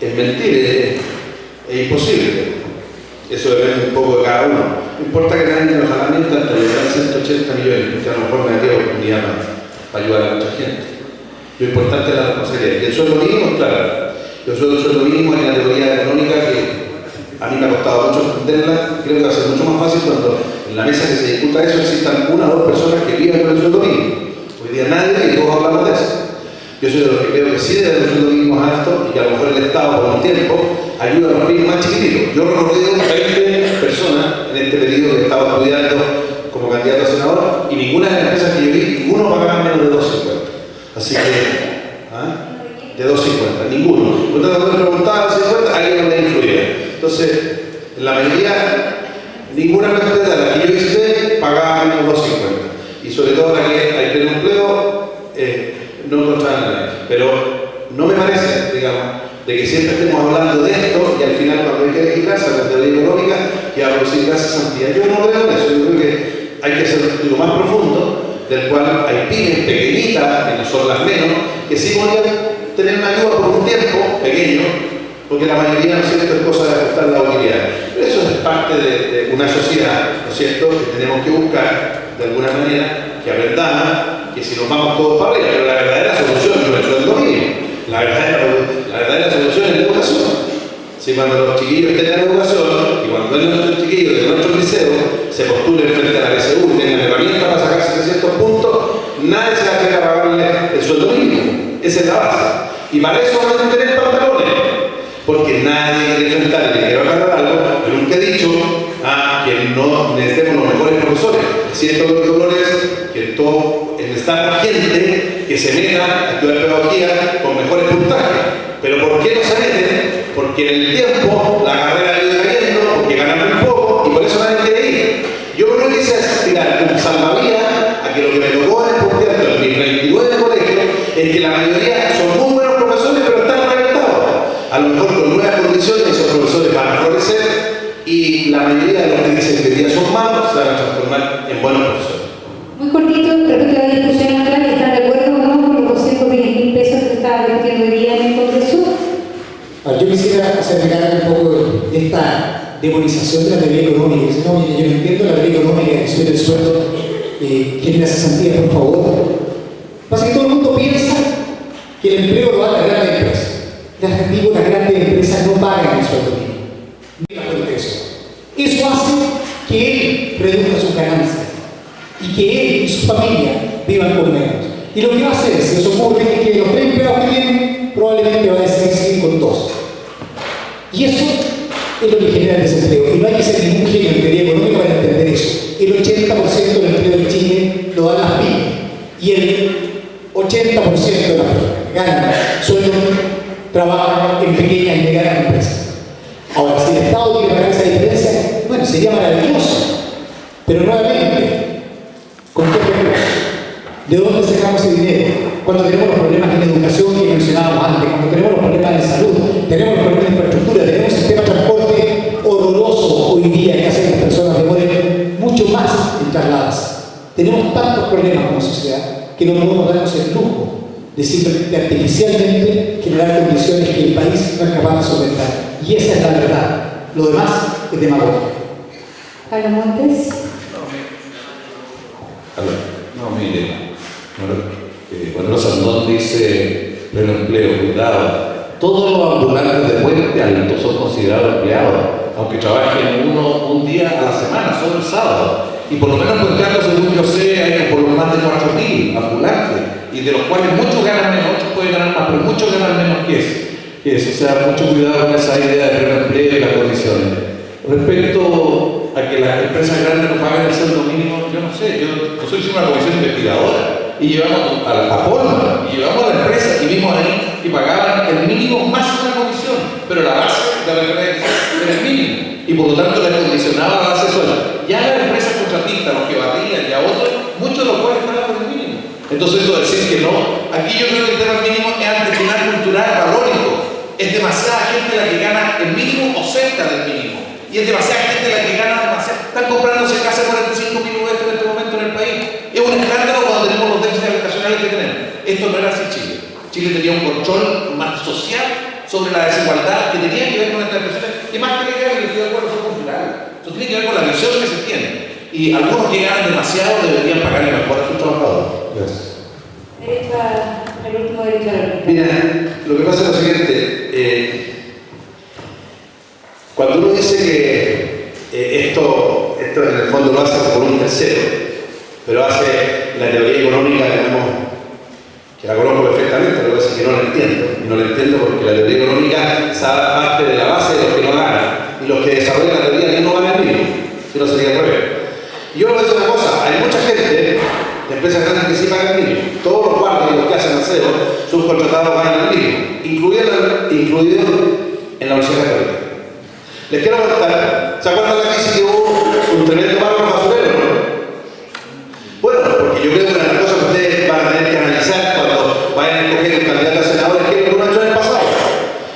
Speaker 5: es mentir, es imposible. Eso depende un poco de cada uno. No importa que nadie nos haga mientras hasta llegar a 180 millones, porque a lo mejor me da oportunidad para ayudar a mucha gente. Lo importante es la responsabilidad. Y el sueldo mínimo, claro. Yo soy el sueldo mínimo en la teoría económica que a mí me ha costado mucho entenderla. Creo que va a ser mucho más fácil cuando en la mesa que se discuta eso existan 1 o 2 personas que vivan con el sueldo mínimo. Hoy día nadie y todos hablamos de eso. Yo soy soy de los que creo que sí deben ser los mínimos altos y que a lo mejor el Estado por un tiempo ayuda a los pymes más chiquititos. Yo recorrí 20 personas en este periodo que estaba estudiando como candidato a senador y ninguna de las empresas que yo vi, ninguno pagaba menos de 2.50. Así que, de 2.50, ninguno. Cuando me preguntaba 2.50, alguien no le influía. Entonces, en la mayoría, ninguna empresa de las que yo visité pagaba menos de 2.50. Y sobre todo la que hay pleno empleo, no encontraban nada. Pero no me parece, digamos, de que siempre estemos hablando de esto y al final cuando hay que legislarse la teoría económica y a producir las cesantías. Yo no creo en eso, yo creo que hay que hacer un estudio más profundo, del cual hay pymes pequeñitas, que no son las menos, que sí podrían tener una ayuda por un tiempo pequeño, porque la mayoría, ¿no es cierto?, es cosa de ajustar la utilidad. Pero eso es parte de una sociedad, ¿no es cierto?, que tenemos que buscar de alguna manera que aprendamos que si nos vamos todos para arriba, pero la verdadera solución no es el sueldo mínimo, la verdadera solución es la educación. Si cuando los chiquillos tengan educación y cuando nuestros chiquillos de nuestros liceos se postulen frente a la PSU y tengan herramientas para sacar 700 puntos, nadie se va a querer pagarle el sueldo mínimo. Esa es la base. Y para eso van a tener pantalones, porque nadie quiere enfrentar y quiere agarrar algo. Yo nunca he dicho que no necesitemos los mejores profesores. Siento los dolores que todo necesita gente que se meta a estudiar pedagogía con mejores puntajes. Pero ¿por qué no se meten? Porque en el tiempo la carrera ha ido cayendo, porque ganan muy poco y por eso nadie quiere ir. Yo lo que hice es tirar un salvavidas a que lo que me tocó en el concierto en mis 29 colegios es que la mayoría son muy buenos profesores, pero están reventados. A lo mejor con nuevas condiciones esos profesores van a florecer y la mayoría de los que dicen que día son malos se van a transformar en buenos profesores.
Speaker 2: Muy cortito, respecto a la discusión actual, ¿están de acuerdo o no con los 220.000 pesos que estaba discutiendo hoy día en el Congreso?
Speaker 4: Yo quisiera acercar un poco de esta demonización de la teoría económica. Dice, no, yo no entiendo la teoría económica que sube el sueldo, genera cesantía, por favor. Pasa que todo el mundo piensa que el empleo lo da la gran empresa. Les digo, las grandes empresas no pagan el sueldo mínimo. Mira fuerte eso. Eso hace que él reduzca sus ganancias y que él y su familia vivan con menos. Y lo que va a hacer, si os ocurre, es que los 3 empleados que tienen probablemente va a decidir con 2. Y eso es lo que genera el desempleo. Y no hay que ser ningún genio en teoría económica para entender eso. El 80% del empleo en Chile lo dan las pymes. Y el 80% de las personas que ganan sueldo trabajan en pequeñas y medianas empresas. Ahora, si el Estado tiene que pagar esa diferencia, bueno, sería maravilloso. Pero nuevamente, ¿con qué recursos? ¿De dónde sacamos ese dinero? Cuando tenemos los problemas en educación que mencionábamos antes, cuando tenemos los problemas de salud, tenemos los problemas de infraestructura, tenemos un sistema de transporte horroroso hoy día que hace que las personas demoren mucho más en trasladarse. Tenemos tantos problemas como sociedad que no podemos darnos el lujo de simplemente artificialmente generar condiciones que el país no es capaz de solventar. Y esa es la verdad. Lo demás es demagogia.
Speaker 2: Carlos Montes.
Speaker 7: No, mire. Cuando Sandón dice pleno empleo, cuidado, todos los ambulantes de Puente Alto son considerados empleados, aunque trabajen un día a la semana, solo el sábado. Y por lo menos en Puente Alto, según yo sé, hay por lo más de 4.000 ambulantes, y de los cuales muchos ganan menos, otros pueden ganar más, pero muchos ganan menos que eso. O sea, mucho cuidado con esa idea de pleno empleo y las condiciones. Respecto a que las empresas grandes no paguen el sueldo mínimo, yo no sé, nosotros hicimos una comisión investigadora y llevamos a Polma, y llevamos a la empresa y vimos ahí que pagaban el mínimo más una comisión, pero la base de la referencia era el mínimo y por lo tanto le condicionaba la base sola. Ya las empresas contratistas, los que barrían y a otros, muchos de los cuales estaban por el mínimo. Entonces esto de decir que no, aquí yo creo que el tema mínimo es antepinar cultural, valórico. Es demasiada gente la que gana el mínimo o cerca del mínimo. Y es demasiada gente la que gana demasiado. Están comprándose casas 45.000 UF en este momento en el país. Es un escándalo cuando tenemos los déficits habitacionales que tenemos. Esto no era así Chile. Chile tenía un control más social sobre la desigualdad que tenía que ver con estas expresiones. Y más que ver, y estoy de acuerdo, son culturales. Eso tiene que ver con la visión que se tiene. Y algunos que ganan demasiado deberían pagarle mejor a sus trabajadores. Gracias.
Speaker 2: El último derecho a la réplica.
Speaker 5: Mira, lo que pasa es lo siguiente. Cuando uno dice que esto en el fondo lo hace por un tercero, pero hace la teoría económica, digamos, que la conozco perfectamente, lo puedo decir que no lo entiendo, y no lo entiendo porque la teoría económica parte de la base de los que no ganan, y los que desarrollan la teoría no ganan el mínimo, si no sería al revés. Y yo le voy a decir una cosa, hay mucha gente de empresas grandes que sí pagan el mínimo, todos los guardias y los que hacen aseo, sus contratados ganan el mínimo, incluido en la Universidad Católica. Les quiero contar, ¿se acuerdan de la crisis que hubo un tremendo paro en los basureros, no? Bueno, porque yo creo que una de las cosas que ustedes van a tener que analizar cuando vayan a escoger un candidato a senador es que lo que uno ha hecho en el pasado.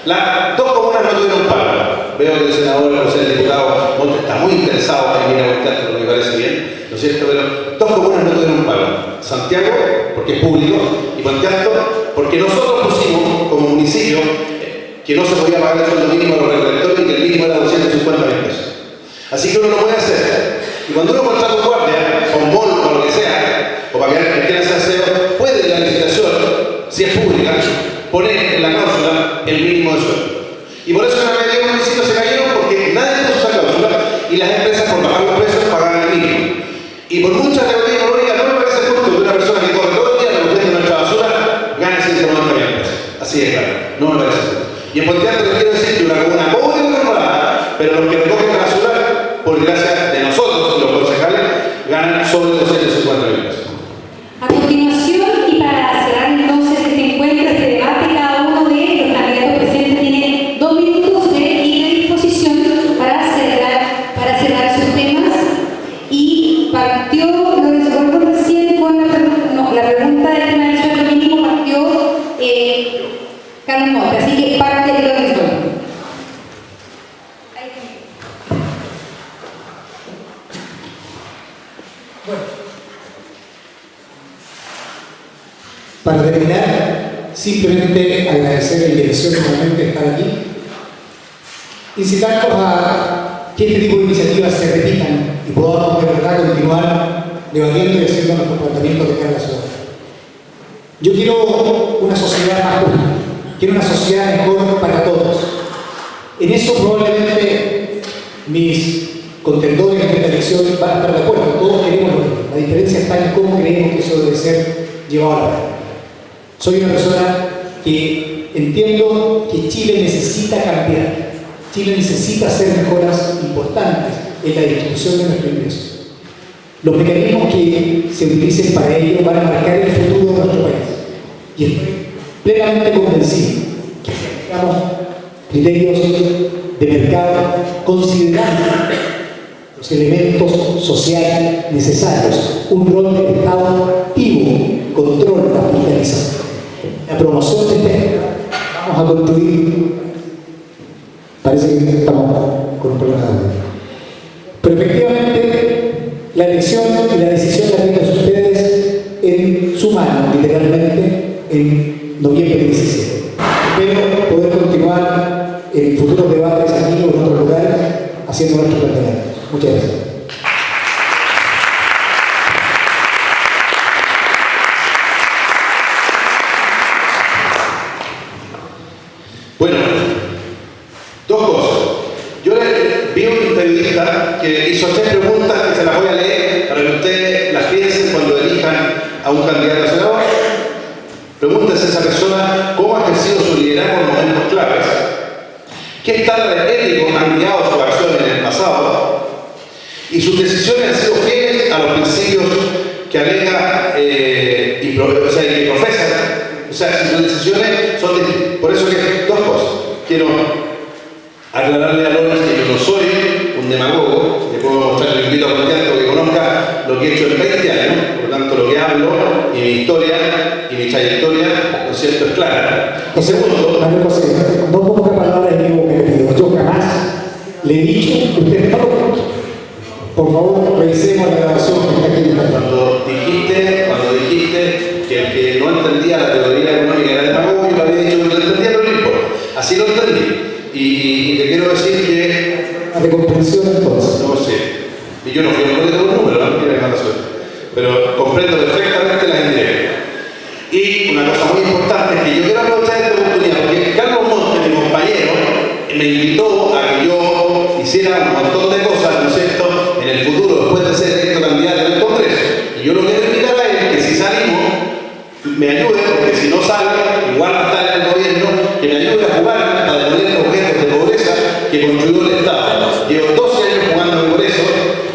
Speaker 5: Las dos comunas no tuvieron paro. Veo que el senador, o sea, el diputado Montes está muy interesado en ir a votar, lo que me parece bien, ¿no es cierto? Pero dos comunas no tuvieron paro. Santiago, porque es público, y Puente Alto, porque nosotros pusimos como municipio que no se podía pagar el sueldo mínimo a los recolectores y que el mínimo era 250.000 pesos. Así que uno lo puede hacer. Y cuando uno contrata un guardia, o un bol, o lo que sea, o para que quiera hacer aseo, puede en la licitación, si es pública, poner en la cláusula el mínimo de sueldo. Y por eso la mayoría de los municipios se cayeron porque nadie puso esa cláusula y las empresas por bajar los precios pagaban el mínimo. Y por mucha teoría económica no me parece justo que una persona que corre todo el día recogiendo nuestra basura gane 190.000 pesos. Así de claro, no me parece justo. Y en Puente Alto les quiero decir que una comuna pobre y mejorada, pero los que recogen la basura, por gracia de nosotros, los concejales, ganan sobre 250.000 pesos.
Speaker 2: A continuación, y para cerrar entonces este encuentro, este debate, cada uno de los candidatos presentes tiene 2 minutos de disposición para cerrar sus temas. Y partió, lo recuerdo recién con la pregunta del tema del sueldo mínimo, partió Carlos Monte, así que parte de lo que estoy.
Speaker 4: Para terminar, simplemente agradecer la invitación nuevamente de estar aquí, incitarlos a que este tipo de iniciativas se repitan y podamos de verdad continuar debatiendo y haciendo nuestros planteamientos de cara a la ciudad. Yo quiero una sociedad más justa, quiero una sociedad mejor para todos. En eso probablemente mis contendores en esta elección van a estar de acuerdo, todos queremos lo mismo. La diferencia está en cómo creemos que eso debe ser llevado a la práctica. Soy una persona que entiendo que Chile necesita cambiar. Chile necesita hacer mejoras importantes en la distribución de nuestros ingresos. Los mecanismos que se utilicen para ello van a marcar el futuro de nuestro país. Y estoy plenamente convencido que si aplicamos criterios de mercado considerando los elementos sociales necesarios, un rol del Estado activo, control, la fiscalización, la promoción del tema, vamos a construir. Parece que estamos con un problema de audio. Pero efectivamente, la elección y la decisión la tienen ustedes en su mano, literalmente, en noviembre 17. Espero poder continuar en futuros debates aquí o en otros lugares haciendo nuestros planteamientos. Muchas gracias.
Speaker 5: Bueno, dos cosas. Yo vi a un periodista que hizo 3 preguntas que se las voy a leer para que ustedes las piensen cuando elijan a un candidato a senador. Pregúntense a esa persona cómo ha ejercido su liderazgo en momentos claves, qué estándares éticos han guiado su acción en el pasado y sus decisiones han sido fieles a los principios que alega y profesa. O sea, si sus decisiones son de... Por eso que 2 cosas. Quiero aclararle a Lorenz que yo no soy un demagogo, le puedo mostrar, le invito a cualquiera que conozca lo que he hecho en 20 años, por lo tanto lo que hablo y mi historia y mi trayectoria, ¿no es cierto?, es clara. Y segundo,
Speaker 4: no ponga palabras en mi boca, yo jamás le he dicho que usted no lo conoce. Por favor, revisemos la grabación que está aquí.
Speaker 5: Cuando dijiste que el que no entendía la teoría económica era demagogo, yo le había dicho que no lo entendía, pero no importa. Así lo entendí. Y te quiero decir que...
Speaker 4: de comprensión entonces.
Speaker 5: No sé. Y yo no fui a poner los números, no tiene mala suerte. Pero comprendo perfectamente las indirectas. Y una cosa muy importante es que yo quiero aprovechar esta oportunidad, porque Carlos Montes, mi compañero, me invitó a que yo hiciera un montón de cosas, ¿no es cierto?, en el futuro, después de ser electo candidato en el Congreso. Y yo lo quiero invitar a él, que si salimos, me ayude, porque si no sale, igual va a estar en el gobierno, que me ayude a jugar para demoler los objetos de pobreza que construyó el Estado. Llevo 12 años jugando por eso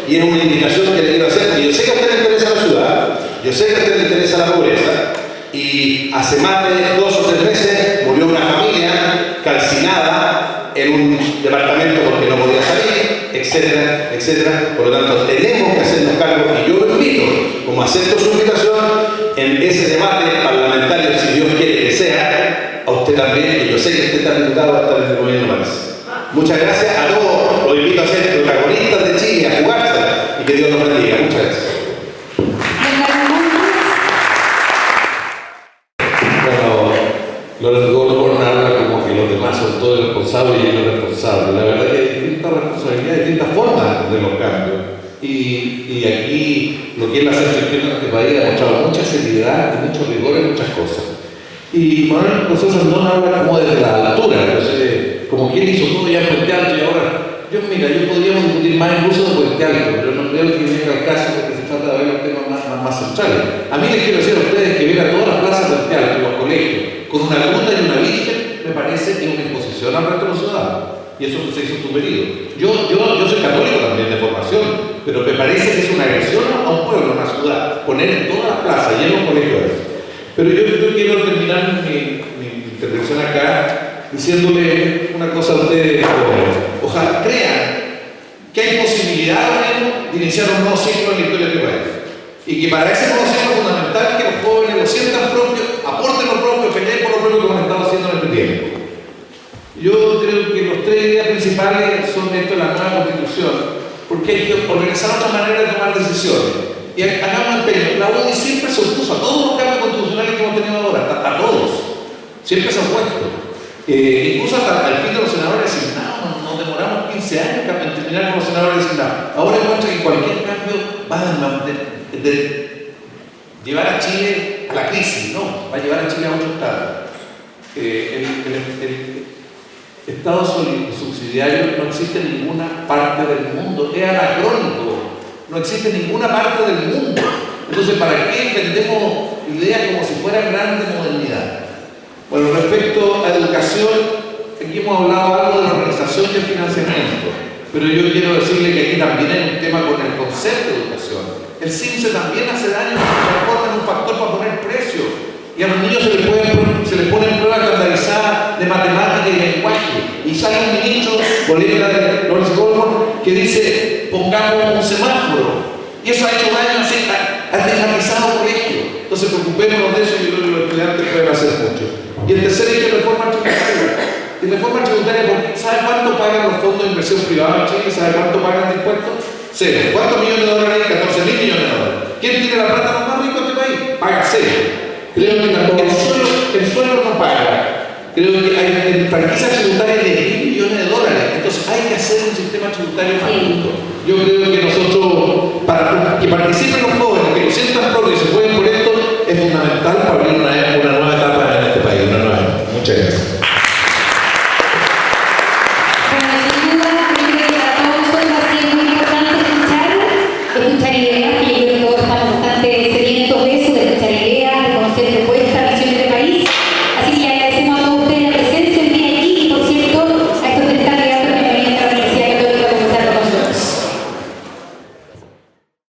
Speaker 5: y es una invitación que le quiero hacer, porque yo sé que a usted le interesa la ciudad, yo sé que a usted le interesa la pobreza, y hace más de 2 o 3 meses murió una familia calcinada en un departamento porque no podía salir, etcétera, etcétera. Por lo tanto, tenemos que hacernos cargo, y yo lo invito, como acepto su invitación, en ese debate parlamentario, si Dios quiere que sea, a usted también, que yo sé que usted está invitado a estar en el gobierno para eso. Muchas gracias a todos, los invito a ser protagonistas de Chile, a jugársela, y que Dios nos bendiga. Muchas gracias.
Speaker 7: Lorenzo Goldborn habla como que los demás son todos responsables y él es responsable. La verdad que hay distintas responsabilidades, distintas formas de los cambios. Y aquí lo que es la centro-izquierda en este país ha demostrado mucha seriedad y mucho rigor en muchas cosas. Y Manuel José Sandón habla como desde la altura, entonces, como quien hizo todo ya en Puente Alto, y ahora, yo podríamos discutir más incluso de Puente Alto, pero no creo que venga al caso porque se trata de ver los temas más centrales. A mí les quiero decir a ustedes que ver a todas las plazas de Puente Alto, los colegios, con una gruta y una virgen, me parece que es una imposición al resto de los ciudadanos. Y eso se hizo en tu periodo. Yo soy católico también de formación, pero me parece que es una agresión a un pueblo, a una ciudad, poner en todas las plazas y en los colegios. Pero yo quiero terminar mi intervención acá diciéndole una cosa a ustedes. Ojalá crean que hay posibilidad de iniciar un nuevo ciclo en la historia de este país. Y que para ese nuevo ciclo es fundamental que los jóvenes lo sientan propio, aporten lo propio, peleen por lo propio como han estado haciendo en este tiempo. Yo creo que los 3 ideas principales son esto de la nueva constitución, porque hay que organizar otra manera de tomar decisiones. Y hagamos empeño. La UDI siempre se opuso a todos los cambios constitucionales que hemos tenido ahora, a todos. Siempre se ha opuesto. Incluso hasta el fin de los senadores designados, nos demoramos 15 años en terminar con los senadores designados. Ahora demuestra que cualquier cambio va a llevar a Chile a la crisis, no, va a llevar a Chile a otro estado. El Estado subsidiario no existe en ninguna parte del mundo, es anacrónico, no existe en ninguna parte del mundo. Entonces, ¿para qué vendemos ideas como si fueran grandes modernidad? Bueno, respecto a educación, aquí hemos hablado algo de la organización y el financiamiento, pero yo quiero decirle que aquí también hay un tema con el concepto de educación. El CIMSE también hace daño porque se transforma en un factor para poner precios. Y a los niños se les ponen pruebas estandarizadas de matemática y lenguaje. Y sale un ministro, volviendo a de Lorenzo Goldborn, que dice, pongamos un semáforo. Y eso ha hecho daño, ha estigmatizado colegio. Entonces preocupémonos de eso y yo creo que los estudiantes pueden hacer mucho. Y el tercer eje es reforma tributaria. Y reforma tributaria, ¿sabe cuánto pagan los fondos de inversión privada en Chile? ¿Sabe cuánto pagan de impuestos? 0. ¿Cuántos millones de dólares hay? 14.000 millones de dólares. ¿Quién tiene la plata más rico de este país? Paga 0. Creo que el suelo no paga. Creo que hay en franquicias tributarias de 1.000 millones de dólares. Entonces hay que hacer un sistema tributario más justo. Yo creo que nosotros, para que participen los jóvenes, que lo sientan propios y se puedan